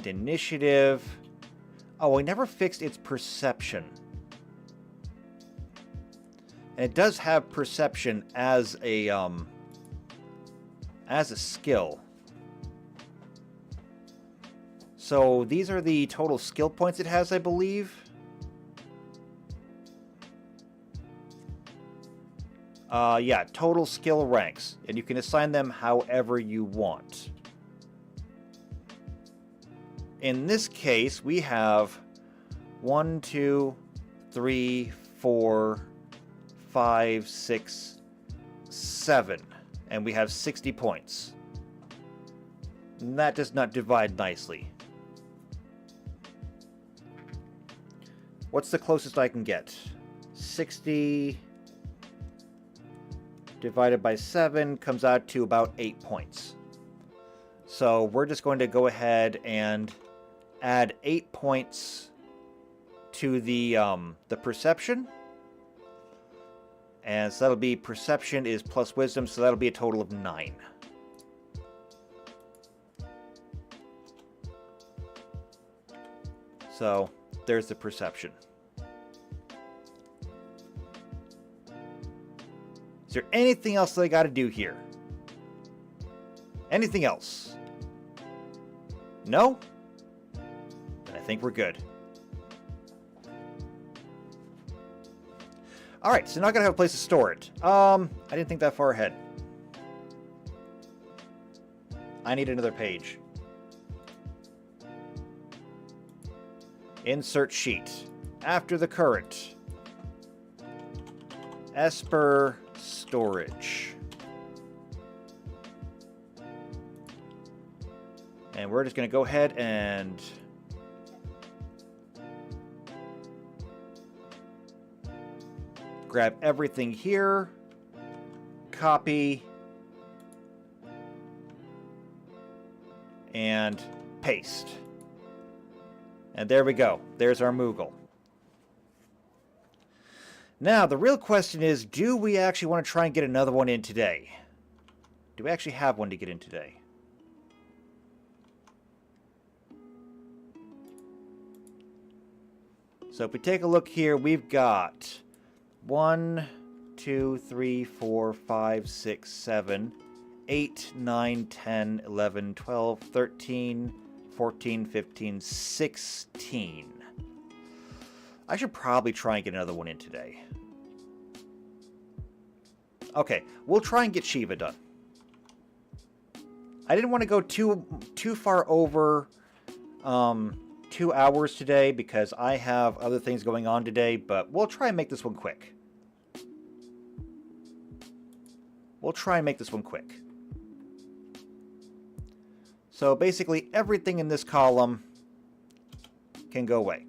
initiative. Oh, I never fixed its perception. And it does have perception as a skill. So these are the total skill points it has, I believe. Yeah, total skill ranks. And you can assign them however you want. In this case, we have 1, 2, 3, 4, 5, 6, 7. And we have 60 points. And that does not divide nicely. What's the closest I can get? 60 divided by 7 comes out to about 8 points. So we're just going to go ahead and add 8 points to the perception. And so that'll be perception is plus wisdom, so that'll be a total of 9. So there's the perception. Is there anything else that I got to do here? Anything else? No? Then I think we're good. Alright, so now I gotta have a place to store it. I didn't think that far ahead. I need another page. Insert sheet. After the current. Esper storage. And we're just gonna go ahead and grab everything here, copy, and paste. And there we go. There's our Moogle. Now, the real question is, do we actually want to try and get another one in today? Do we actually have one to get in today? So if we take a look here, we've got 1, 2, 3, 4, 5, 6, 7, 8, 9, 10, 11, 12, 13, 14, 15, 16. I should probably try and get another one in today. Okay, we'll try and get Shiva done. I didn't want to go too far over 2 hours today because I have other things going on today, but we'll try and make this one quick. So basically everything in this column can go away.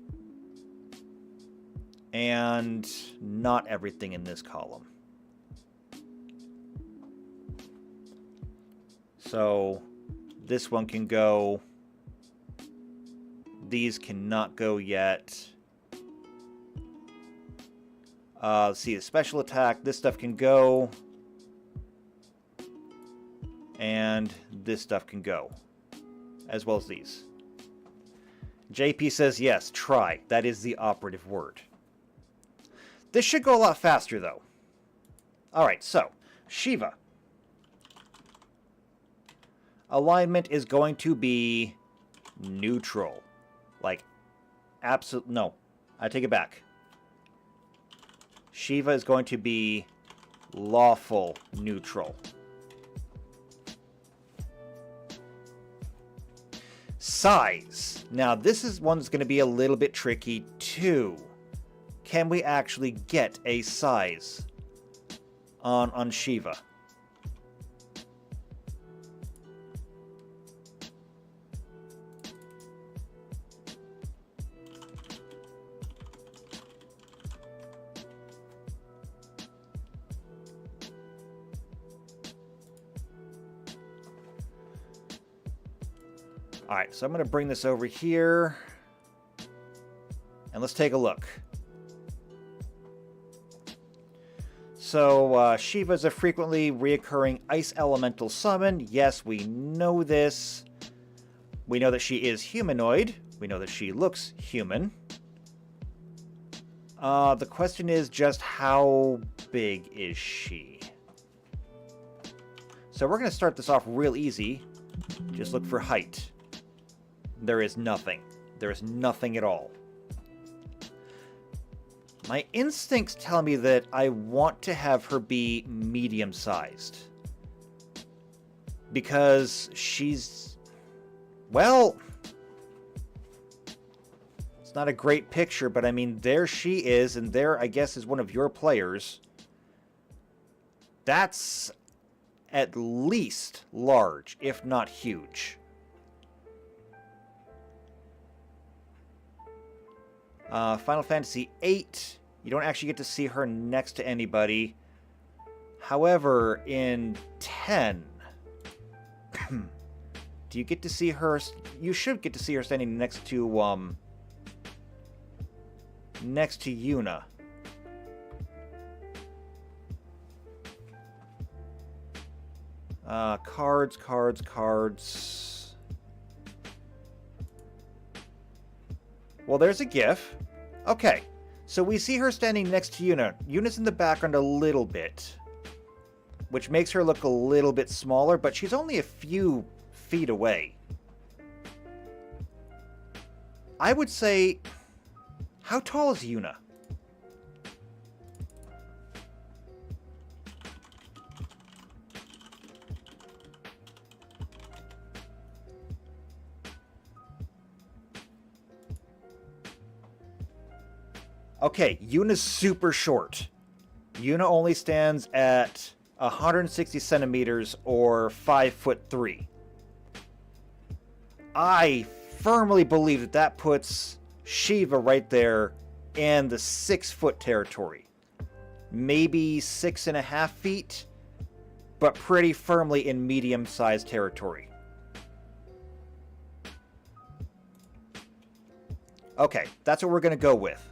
And not everything in this column. So this one can go. These cannot go yet. Let's see, the special attack. This stuff can go. And this stuff can go. As well as these. JP says yes, try. That is the operative word. This should go a lot faster, though. Alright, so, Shiva. Alignment is going to be neutral. Like, absolute. No, I take it back. Shiva is going to be lawful neutral. Size. Now, this is one that's going to be a little bit tricky, too. Can we actually get a size on Shiva? All right, so I'm going to bring this over here, and let's take a look. So, Shiva is a frequently reoccurring ice elemental summon. Yes, we know this. We know that she is humanoid. We know that she looks human. The question is just how big is she? So we're going to start this off real easy. Just look for height. There is nothing. There is nothing at all. My instincts tell me that I want to have her be medium-sized. Because she's... well... it's not a great picture, but I mean, there she is, and there, I guess, is one of your players. That's at least large, if not huge. Final Fantasy VIII, you don't actually get to see her next to anybody. However, in 10, do you get to see her? You should get to see her standing next to Yuna. Cards. Well, there's a GIF. Okay, so we see her standing next to Yuna. Yuna's in the background a little bit, which makes her look a little bit smaller, but she's only a few feet away. I would say, how tall is Yuna? Okay, Yuna's super short. Yuna only stands at 160 centimeters or 5'3". I firmly believe that that puts Shiva right there in the 6-foot territory. Maybe 6.5 feet, but pretty firmly in medium-sized territory. Okay, that's what we're going to go with.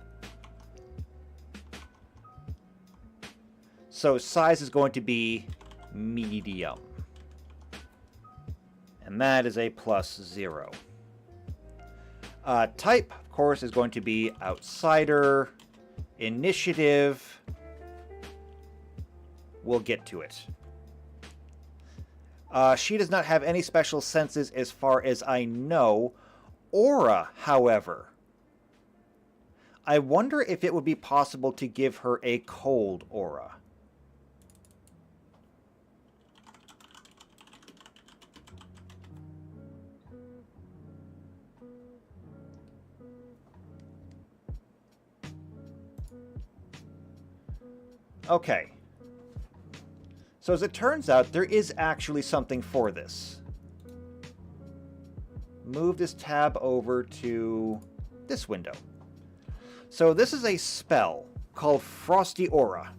So size is going to be medium. And that is a +0. Type, of course, is going to be outsider, initiative. We'll get to it. She does not have any special senses as far as I know. Aura, however. I wonder if it would be possible to give her a cold aura. Okay. So as it turns out, there is actually something for this. Move this tab over to this window. So this is a spell called Frosty Aura.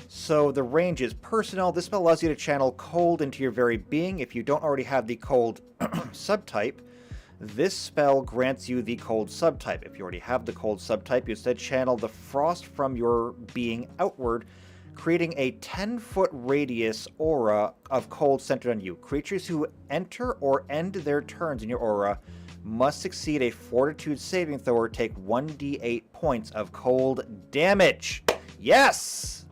So the range is personal. This spell allows you to channel cold into your very being. If you don't already have the cold subtype, this spell grants you the cold subtype. If you already have the cold subtype, you instead channel the frost from your being outward, creating a 10-foot radius aura of cold centered on you. Creatures who enter or end their turns in your aura must succeed a fortitude saving throw or take 1d8 points of cold damage. Yes!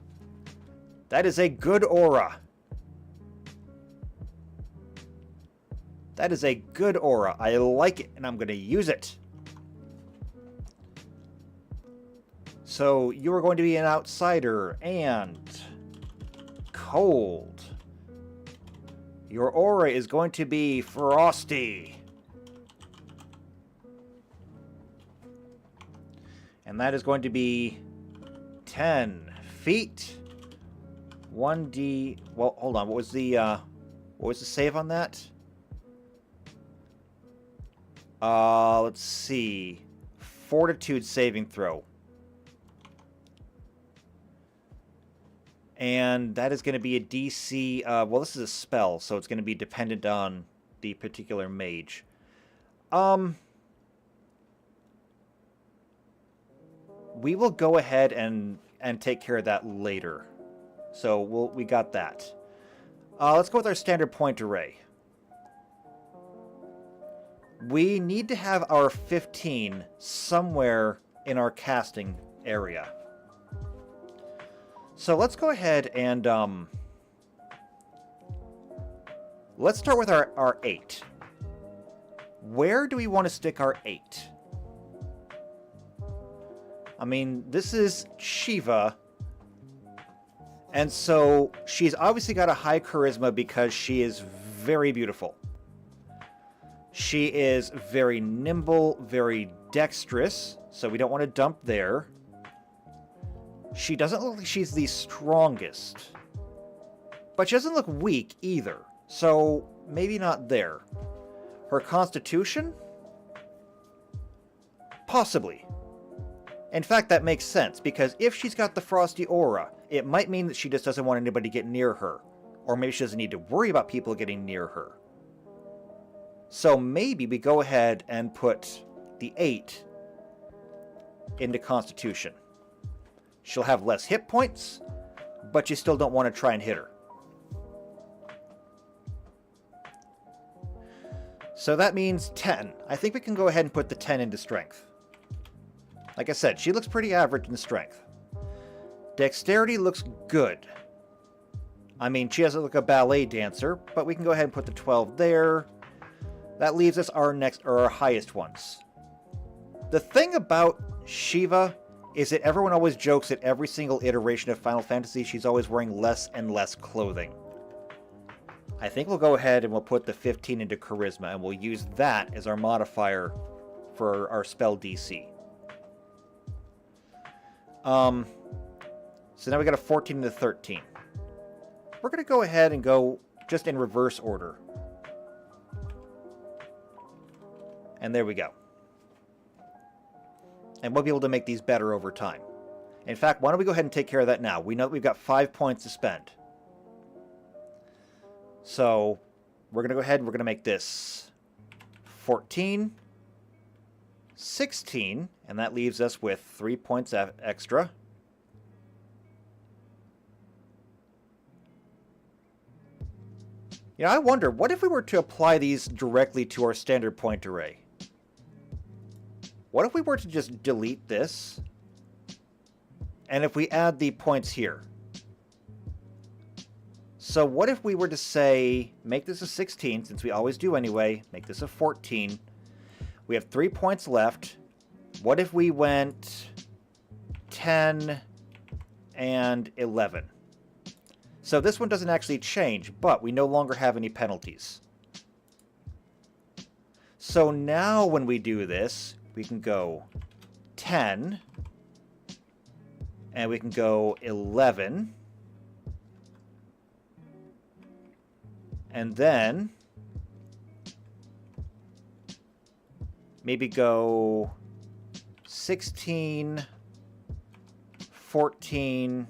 That is a good aura. That is a good aura. I like it, and I'm going to use it. So you are going to be an outsider and cold. Your aura is going to be frosty. And that is going to be 10 feet. 1d... Well, hold on. What was the save on that? Let's see. Fortitude saving throw. And that is going to be a DC... well, this is a spell, so it's going to be dependent on the particular mage. We will go ahead and take care of that later. So we got that. Let's go with our standard point array. We need to have our 15 somewhere in our casting area. So let's go ahead and let's start with our 8. Where do we want to stick our 8? I mean, this is Shiva, and so she's obviously got a high charisma because she is very beautiful. She is very nimble, very dexterous, so we don't want to dump there. She doesn't look like she's the strongest, but she doesn't look weak either, so maybe not there. Her constitution? Possibly. In fact, that makes sense, because if she's got the frosty aura, it might mean that she just doesn't want anybody to get near her, or maybe she doesn't need to worry about people getting near her. So maybe we go ahead and put the 8 into Constitution. She'll have less hit points, but you still don't want to try and hit her. So that means 10. I think we can go ahead and put the 10 into Strength. Like I said, she looks pretty average in Strength. Dexterity looks good. I mean, she doesn't look a ballet dancer, but we can go ahead and put the 12 there. That leaves us our highest ones. The thing about Shiva is that everyone always jokes that every single iteration of Final Fantasy, she's always wearing less and less clothing. I think we'll go ahead and we'll put the 15 into Charisma, and we'll use that as our modifier for our spell DC. So now we got a 14 and a 13. We're going to go ahead and go just in reverse order. And there we go. And we'll be able to make these better over time. In fact, why don't we go ahead and take care of that now? We know that we've got 5 points to spend. So we're going to go ahead and we're going to make this 14, 16, and that leaves us with 3 points extra. You know, I wonder, what if we were to apply these directly to our standard point array? What if we were to just delete this? And if we add the points here? So what if we were to say, make this a 16, since we always do anyway, make this a 14. We have 3 points left. What if we went 10 and 11? So this one doesn't actually change, but we no longer have any penalties. So now when we do this, we can go 10, and we can go 11, and then maybe go 16, 14,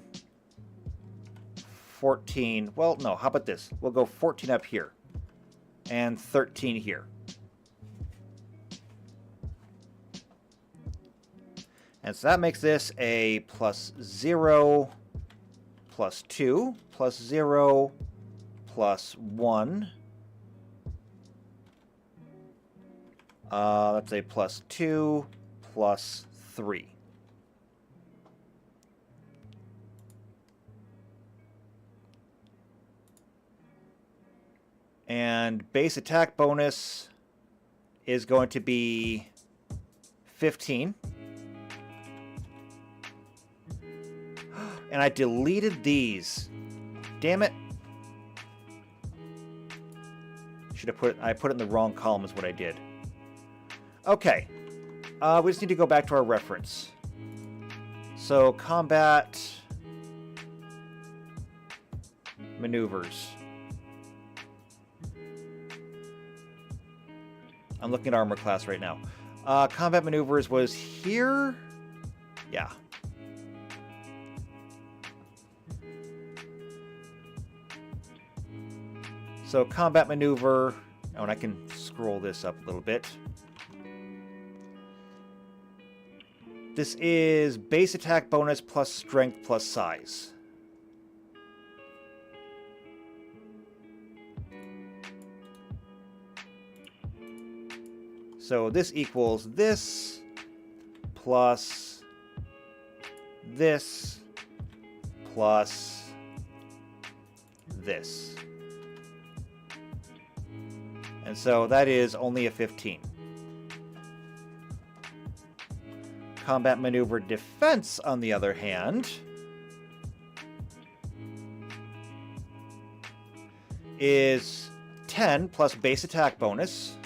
14. Well, no, how about this? We'll go 14 up here and 13 here. And so that makes this a +0, +2, +0, +1. That's a +2, +3. And base attack bonus is going to be 15. And I deleted these. Damn it. I put it in the wrong column is what I did. Okay. We just need to go back to our reference. So, combat maneuvers. I'm looking at armor class right now. Combat maneuvers was here? Yeah. So combat maneuver, oh, and I can scroll this up a little bit. This is base attack bonus plus strength plus size. So this equals this plus this plus this. And so that is only a 15. Combat maneuver defense, on the other hand, is 10 plus base attack bonus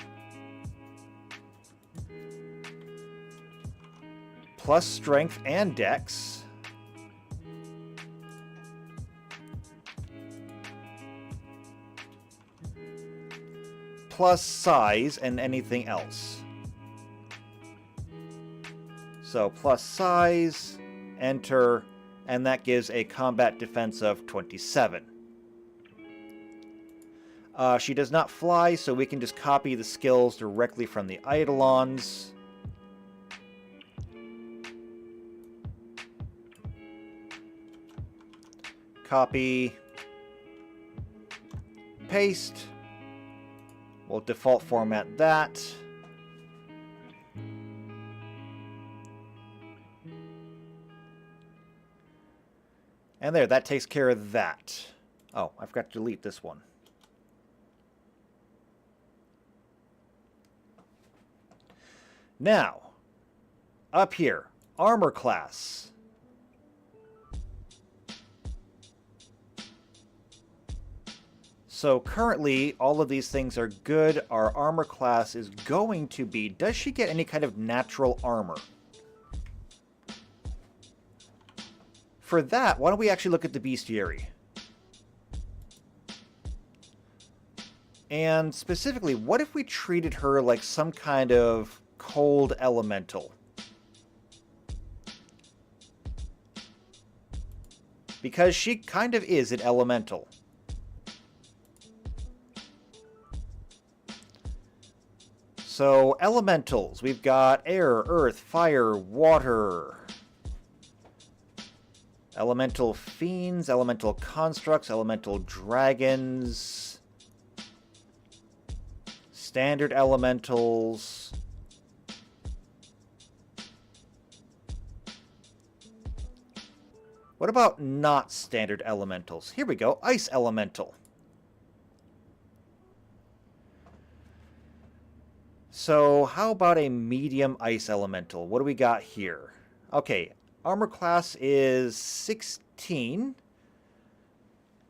plus strength and dex plus size and anything else. So plus size, enter, and that gives a combat defense of 27. She does not fly, so we can just copy the skills directly from the Eidolons. Copy. Paste. We'll default format that. And there, that takes care of that. Oh, I forgot to delete this one. Now, up here, armor class. So currently, all of these things are good. Our armor class is going to be... Does she get any kind of natural armor? For that, why don't we actually look at the bestiary? And specifically, what if we treated her like some kind of cold elemental? Because she kind of is an elemental. So, elementals. We've got air, earth, fire, water. Elemental fiends, elemental constructs, elemental dragons. Standard elementals. What about not standard elementals? Here we go, ice elemental. So, how about a medium ice elemental? What do we got here? Okay, armor class is 16.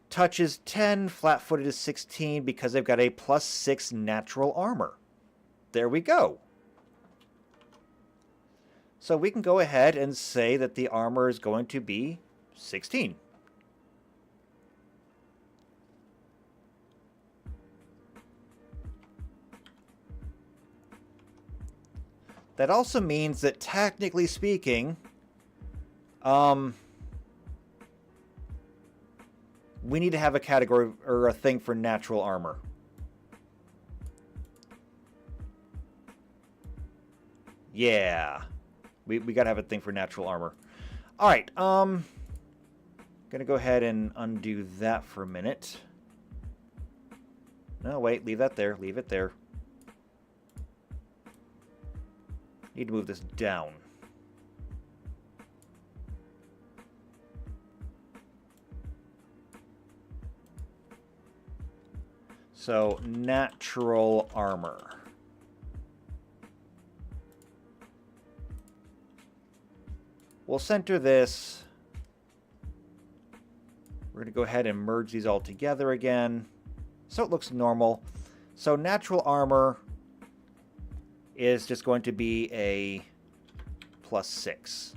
Touch is 10, flat-footed is 16 because they've got a +6 natural armor. There we go. So we can go ahead and say that the armor is going to be 16. That also means that, technically speaking, we need to have a category or a thing for natural armor. Yeah. We gotta have a thing for natural armor. Alright, gonna go ahead and undo that for a minute. No, wait, leave that there. Leave it there. Need to move this down. So, natural armor. We'll center this. We're going to go ahead and merge these all together again, so it looks normal. So natural armor is just going to be a +6.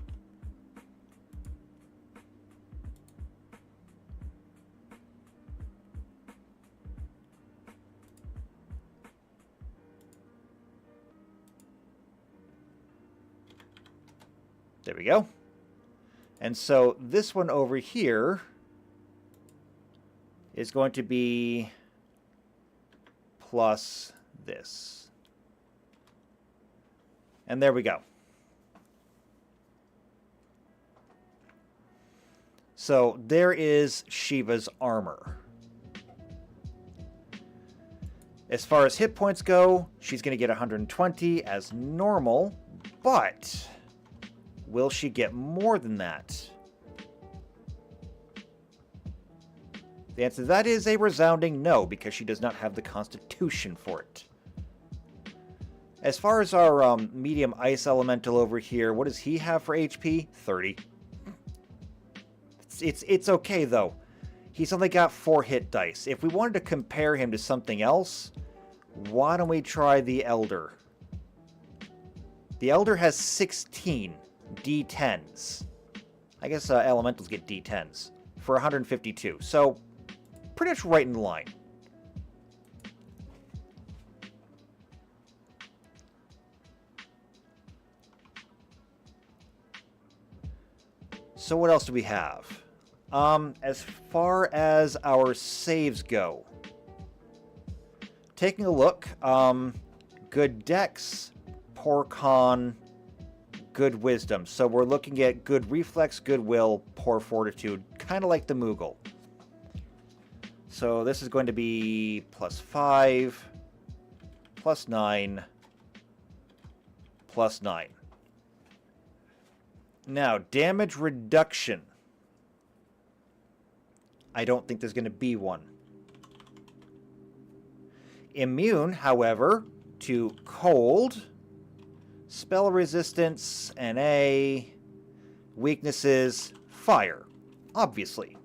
There we go. And so this one over here is going to be plus this. And there we go. So there is Shiva's armor. As far as hit points go, she's going to get 120 as normal, but will she get more than that? The answer to that is a resounding no, because she does not have the constitution for it. As far as our medium ice elemental over here, what does he have for HP? 30. It's okay, though. He's only got 4 hit dice. If we wanted to compare him to something else, why don't we try the Elder? The Elder has 16 D10s. I guess elementals get D10s for 152. So, pretty much right in line. So what else do we have? As far as our saves go, taking a look, good dex, poor con, good wisdom. So we're looking at good reflex, good will, poor fortitude, kind of like the Moogle. So this is going to be +5, +9, +9. Now, damage reduction. I don't think there's going to be one. Immune, however, to cold, spell resistance, NA, weaknesses, fire, obviously.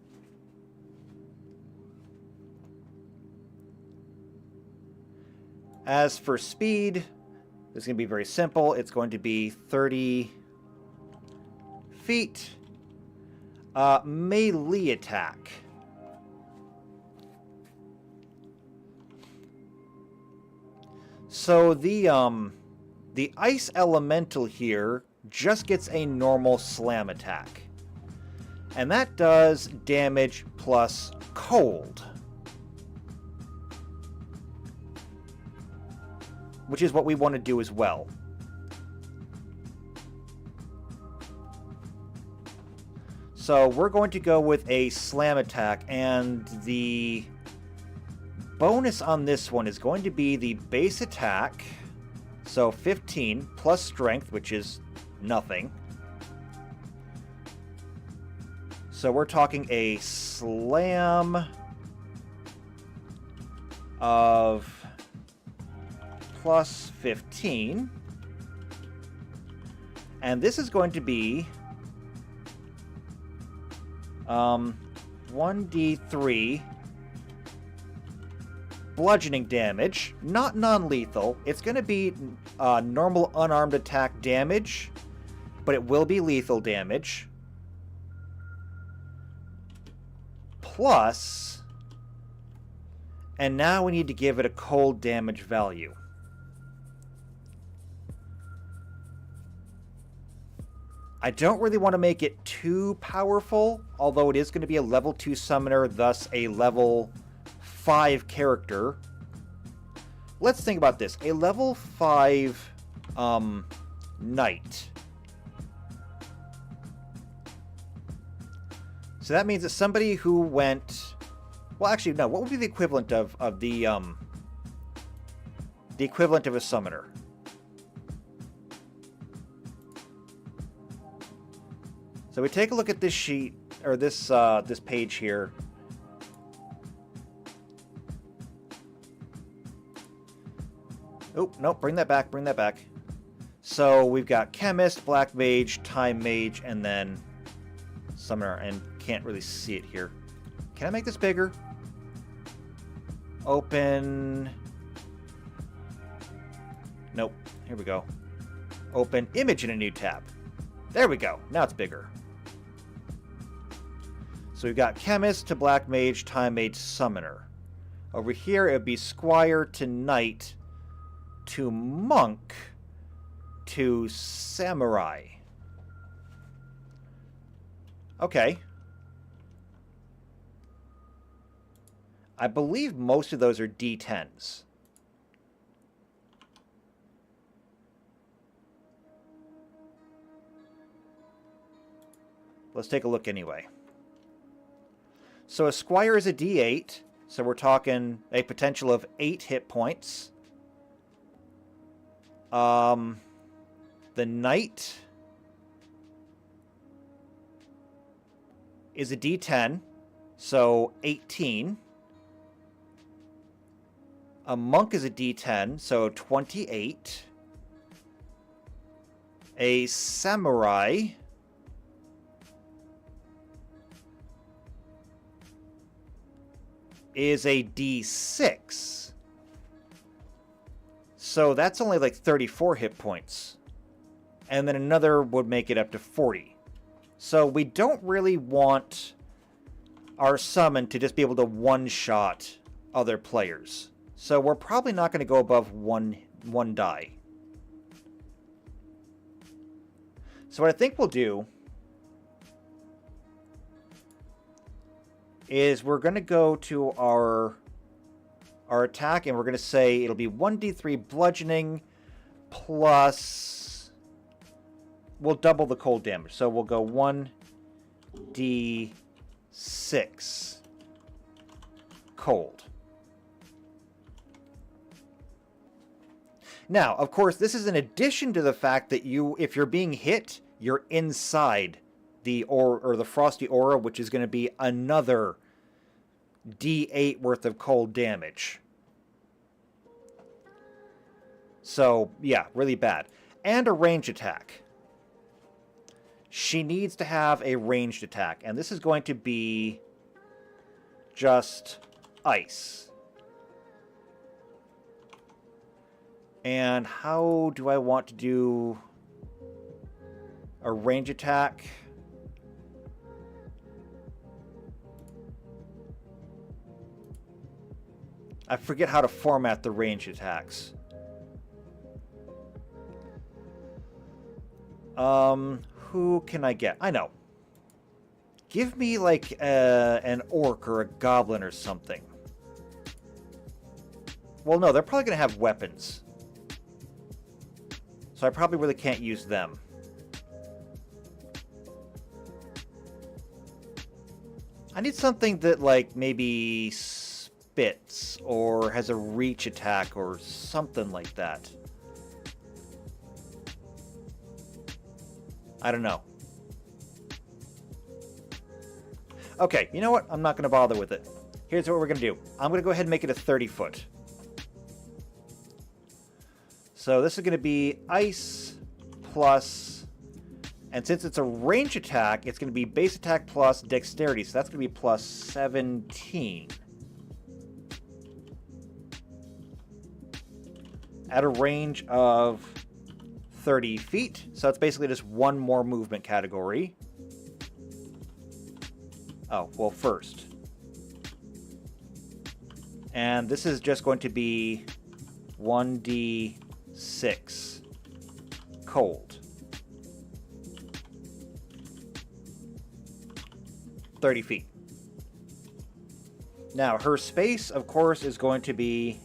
As for speed, this is going to be very simple. It's going to be 30 feet. Melee attack. So the ice elemental here just gets a normal slam attack. And that does damage plus cold. Which is what we want to do as well. So we're going to go with a slam attack, and the bonus on this one is going to be the base attack. So 15 plus strength, which is nothing. So we're talking a slam of plus 15. And this is going to be 1d3 bludgeoning damage, not non-lethal. It's going to be normal unarmed attack damage, but it will be lethal damage. Plus, and now we need to give it a cold damage value. I don't really want to make it too powerful, although it is going to be a level 2 summoner, thus a level 5 character. Let's think about this. A level 5 knight. So that means that somebody who went... Well, actually, no. What would be the equivalent of the equivalent of a summoner? So we take a look at this sheet, or this page here. Oh, no, bring that back, bring that back. So we've got Chemist, Black Mage, Time Mage, and then Summoner, and can't really see it here. Can I make this bigger? Open... Nope. Here we go. Open Image in a new tab. There we go. Now it's bigger. So we've got Chemist to Black Mage, Time Mage, Summoner. Over here, it would be Squire to Knight to Monk to Samurai. Okay. I believe most of those are D10s. Let's take a look anyway. So a Squire is a D8, so we're talking a potential of 8 hit points. The Knight is a D10, so 18. A Monk is a D10, so 28. A Samurai is a D6. So that's only like 34 hit points. And then another would make it up to 40. So we don't really want our summon to just be able to one-shot other players. So we're probably not going to go above one die. So what I think we'll do is we're going to go to our attack, and we're going to say it'll be 1d3 bludgeoning plus... We'll double the cold damage. So we'll go 1d6 cold. Now, of course, this is in addition to the fact that if you're being hit, you're inside the the frosty aura, which is going to be another D8 worth of cold damage. So, yeah, really bad. And a range attack. She needs to have a ranged attack, and this is going to be just ice. And how do I want to do a range attack? I forget how to format the range attacks. Who can I get? I know. Give me like an orc or a goblin or something. Well, no, they're probably going to have weapons. So I probably really can't use them. I need something that, like, maybe spits or has a reach attack or something like that. I don't know. Okay, you know what? I'm not going to bother with it. Here's what we're going to do. I'm going to go ahead and make it a 30-foot. So this is going to be ice plus, and since it's a range attack, it's going to be base attack plus dexterity, so that's going to be plus 17. At a range of 30 feet, so it's basically just one more movement category. Oh, well, first. And this is just going to be 1d6 cold. 30 feet. Now, her space, of course, is going to be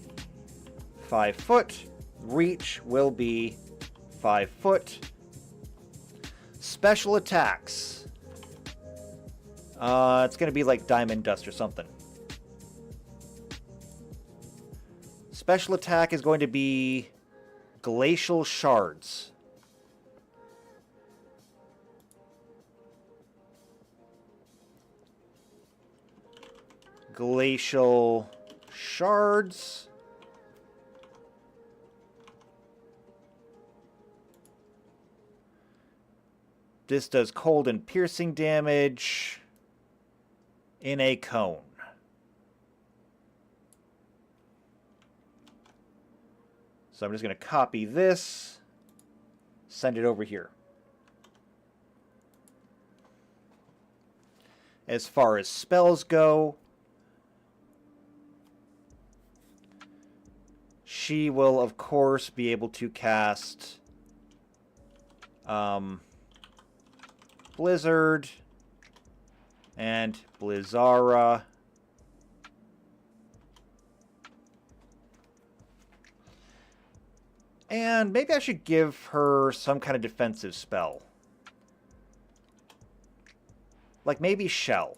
5 foot. Reach will be 5 foot. Special attacks. It's going to be like Diamond Dust or something. Special attack is going to be Glacial Shards. Glacial Shards. This does cold and piercing damage in a cone. So I'm just going to copy this, send it over here. As far as spells go, she will, of course, be able to cast Blizzard and Blizzara. And maybe I should give her some kind of defensive spell. Like maybe Shell.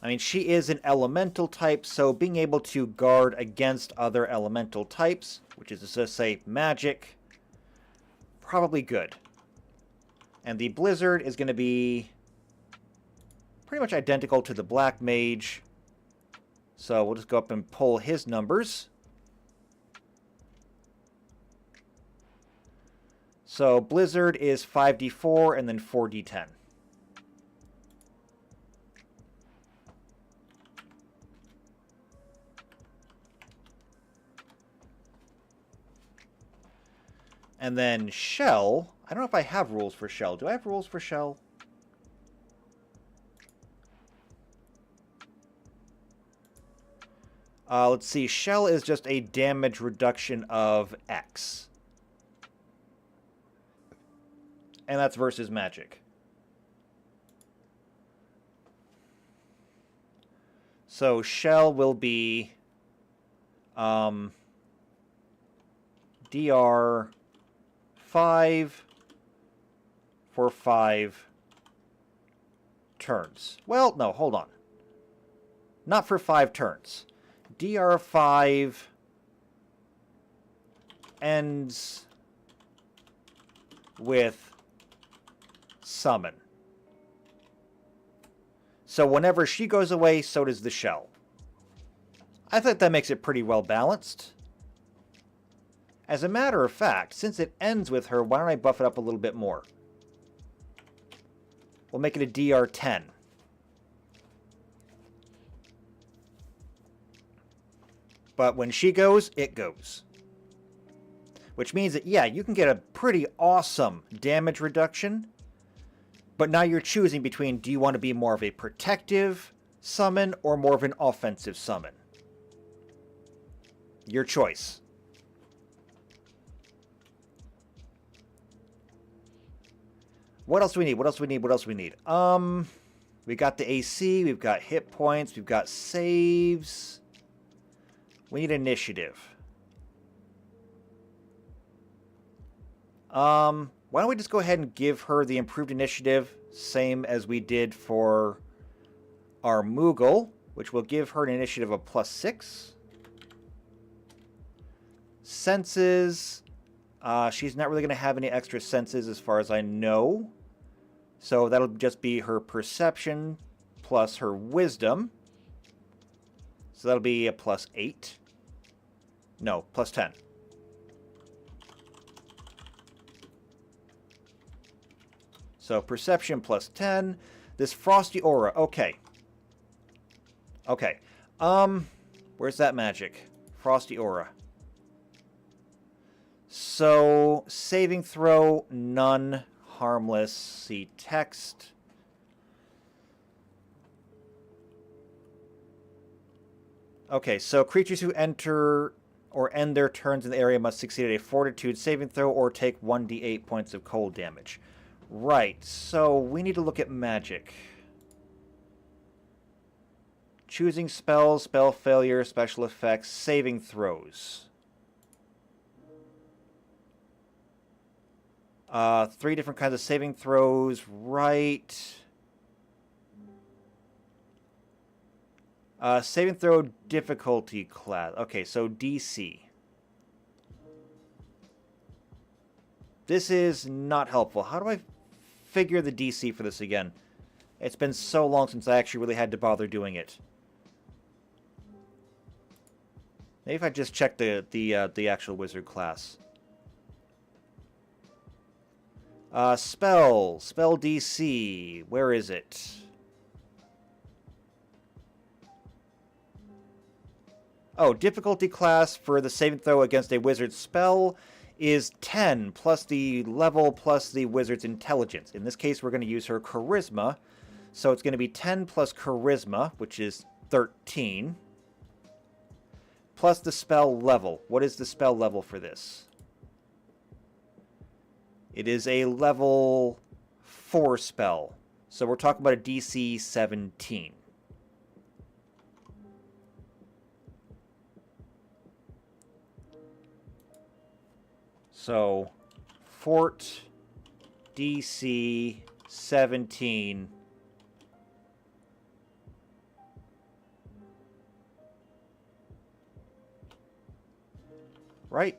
I mean, she is an elemental type, so being able to guard against other elemental types, which is to say magic, probably good. And the Blizzard is going to be pretty much identical to the Black Mage. So we'll just go up and pull his numbers. So Blizzard is 5d4 and then 4d10. And then Shell, I don't know if I have rules for Shell. Do I have rules for Shell? Let's see, Shell is just a damage reduction of X. And that's versus magic. So Shell will be DR 5 for 5 turns. Well, no, hold on. Not for 5 turns. DR5 ends with summon. So whenever she goes away, so does the Shell. I think that makes it pretty well balanced. As a matter of fact, since it ends with her, why don't I buff it up a little bit more? We'll make it a DR10. But when she goes, it goes. Which means that, yeah, you can get a pretty awesome damage reduction. But now you're choosing between, do you want to be more of a protective summon or more of an offensive summon? Your choice. What else do we need? What else do we need? What else do we need? We got the AC, we've got hit points, we've got saves. We need initiative. Why don't we just go ahead and give her the improved initiative, same as we did for our Moogle, which will give her an initiative of +6. Senses. She's not really going to have any extra senses as far as I know. So that'll just be her perception plus her wisdom. So that'll be a +8. No, +10. So perception +10. This frosty aura. Okay. Okay. Where's that magic? Frosty aura. So, saving throw, none, harmless, see text. Okay, so creatures who enter or end their turns in the area must succeed at a fortitude saving throw or take 1d8 points of cold damage. Right, so we need to look at magic. Choosing spells, spell failure, special effects, saving throws. 3 different kinds of saving throws, right. Saving throw difficulty class. Okay, so DC. This is not helpful. How do I figure the DC for this again? It's been so long since I actually really had to bother doing it. Maybe if I just check the actual wizard class. Spell DC. Where is it? Oh, difficulty class for the saving throw against a wizard's spell is 10, plus the level, plus the wizard's intelligence. In this case, we're going to use her charisma. So it's going to be 10 plus charisma, which is 13, plus the spell level. What is the spell level for this? It is a level 4 spell. So we're talking about a DC 17. So, Fort DC 17. Right?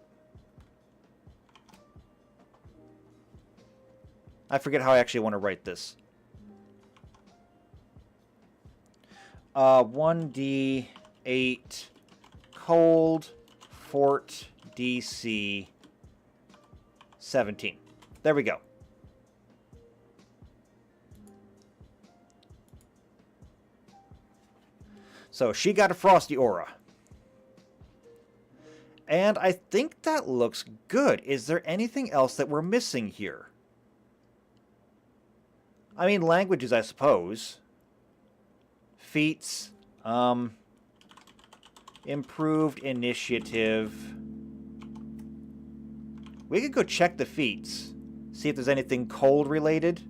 I forget how I actually want to write this. 1d8 cold Fort DC 17. There we go. So she got a frosty aura. And I think that looks good. Is there anything else that we're missing here? I mean, languages, I suppose. Feats. Improved initiative. We could go check the feats. See if there's anything cold related.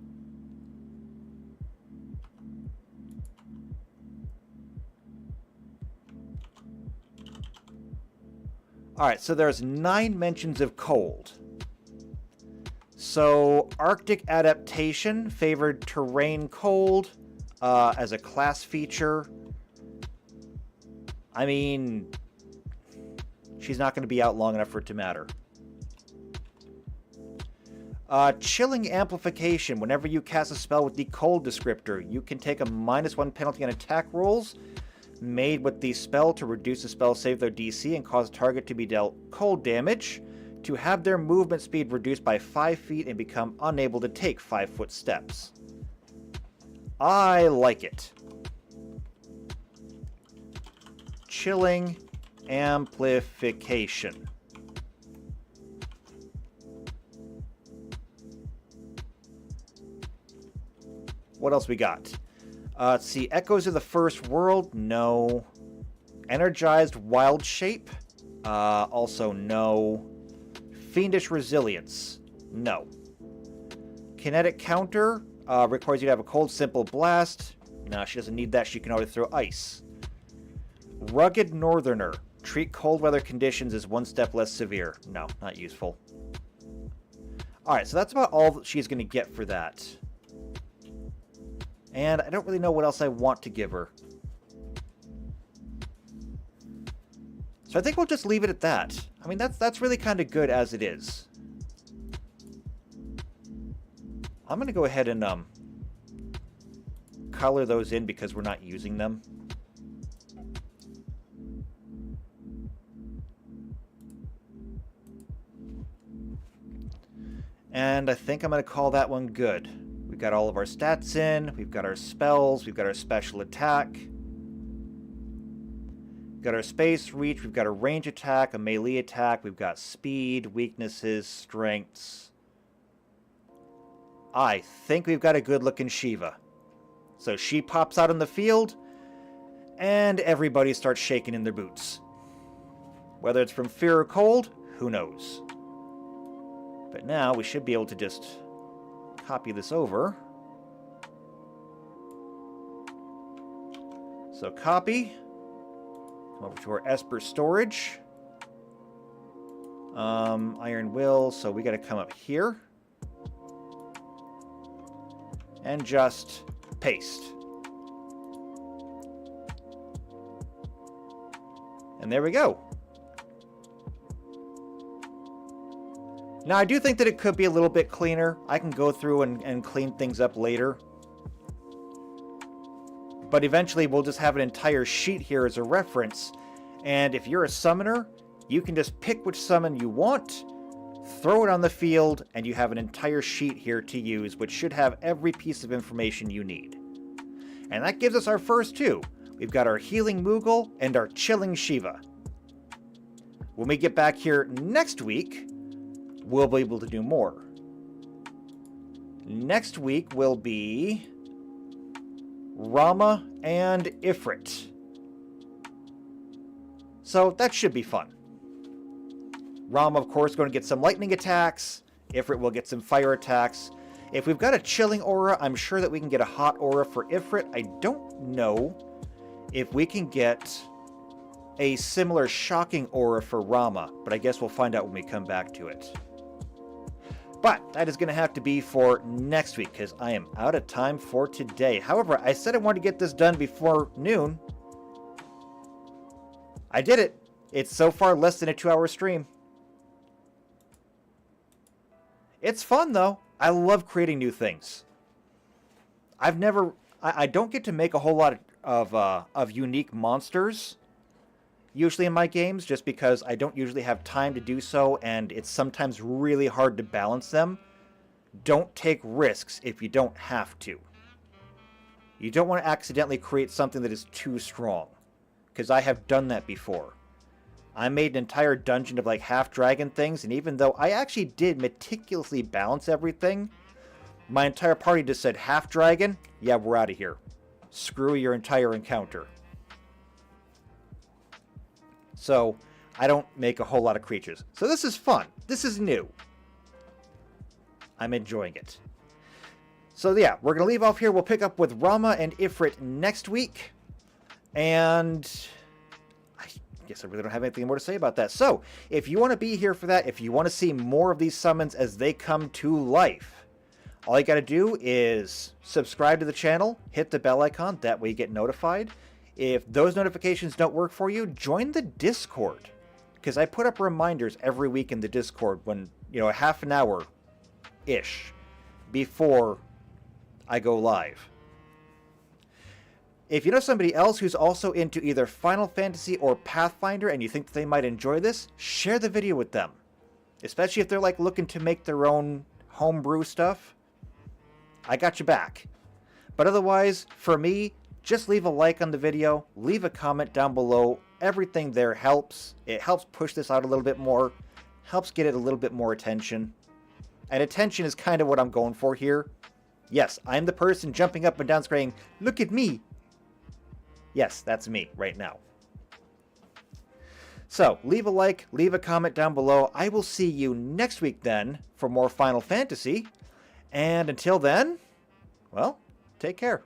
Alright, so there's 9 mentions of cold. So, Arctic adaptation favored terrain cold as a class feature. I mean, she's not going to be out long enough for it to matter. Chilling amplification. Whenever you cast a spell with the cold descriptor, you can take a -1 penalty on attack rolls made with the spell to reduce the spell save their DC and cause the target to be dealt cold damage, to have their movement speed reduced by 5 feet and become unable to take 5-foot steps. I like it. Chilling amplification. What else we got? Let's see. Echoes of the First World? No. Energized Wild Shape? Also no. Fiendish Resilience? No. Kinetic Counter? Requires you to have a cold simple blast. No, she doesn't need that. She can already throw ice. Rugged Northerner. Treat cold weather conditions as 1 step less severe. No, not useful. Alright, so that's about all that she's going to get for that. And I don't really know what else I want to give her. So I think we'll just leave it at that. I mean, that's really kind of good as it is. I'm going to go ahead and color those in because we're not using them. And I think I'm going to call that one good. We've got all of our stats in. We've got our spells. We've got our special attack. We've got our space reach. We've got a range attack, a melee attack. We've got speed, weaknesses, strengths. I think we've got a good-looking Shiva. So she pops out in the field, and everybody starts shaking in their boots. Whether it's from fear or cold, who knows? But now we should be able to just copy this over. So copy. Come over to our Esper storage. Iron Will, so we got to come up here. And just paste. And there we go. Now, I do think that it could be a little bit cleaner. I can go through and clean things up later. But eventually, we'll just have an entire sheet here as a reference. And if you're a summoner, you can just pick which summon you want, throw it on the field, and you have an entire sheet here to use, which should have every piece of information you need. And that gives us our first two. We've got our Healing Moogle and our Chilling Shiva. When we get back here next week, we'll be able to do more. Next week will be Rama and Ifrit. So that should be fun. Rama, of course, going to get some lightning attacks. Ifrit will get some fire attacks. If we've got a chilling aura, I'm sure that we can get a hot aura for Ifrit. I don't know if we can get a similar shocking aura for Rama, but I guess we'll find out when we come back to it. But that is going to have to be for next week, because I am out of time for today. However, I said I wanted to get this done before noon. I did it. It's so far less than a 2-hour stream. It's fun, though. I love creating new things. I don't get to make a whole lot of unique monsters, usually in my games, just because I don't usually have time to do so, and it's sometimes really hard to balance them. Don't take risks if you don't have to. You don't want to accidentally create something that is too strong, because I have done that before. I made an entire dungeon of like half-dragon things, and even though I actually did meticulously balance everything, my entire party just said, half-dragon? Yeah, we're out of here. Screw your entire encounter. So, I don't make a whole lot of creatures. So this is fun. This is new. I'm enjoying it. So yeah, we're going to leave off here. We'll pick up with Rama and Ifrit next week. And I guess I really don't have anything more to say about that. So, if you want to be here for that, if you want to see more of these summons as they come to life, all you got to do is subscribe to the channel, hit the bell icon, that way you get notified. If those notifications don't work for you, join the Discord, because I put up reminders every week in the Discord when, a half an hour-ish before I go live. If you know somebody else who's also into either Final Fantasy or Pathfinder and you think that they might enjoy this, share the video with them. Especially if they're like looking to make their own homebrew stuff. I got you back. But otherwise, for me, just leave a like on the video, leave a comment down below. Everything there helps. It helps push this out a little bit more, helps get it a little bit more attention. And attention is kind of what I'm going for here. Yes, I'm the person jumping up and down screaming, "Look at me!" Yes, that's me right now. So, leave a like, leave a comment down below. I will see you next week then for more Final Fantasy. And until then, well, take care.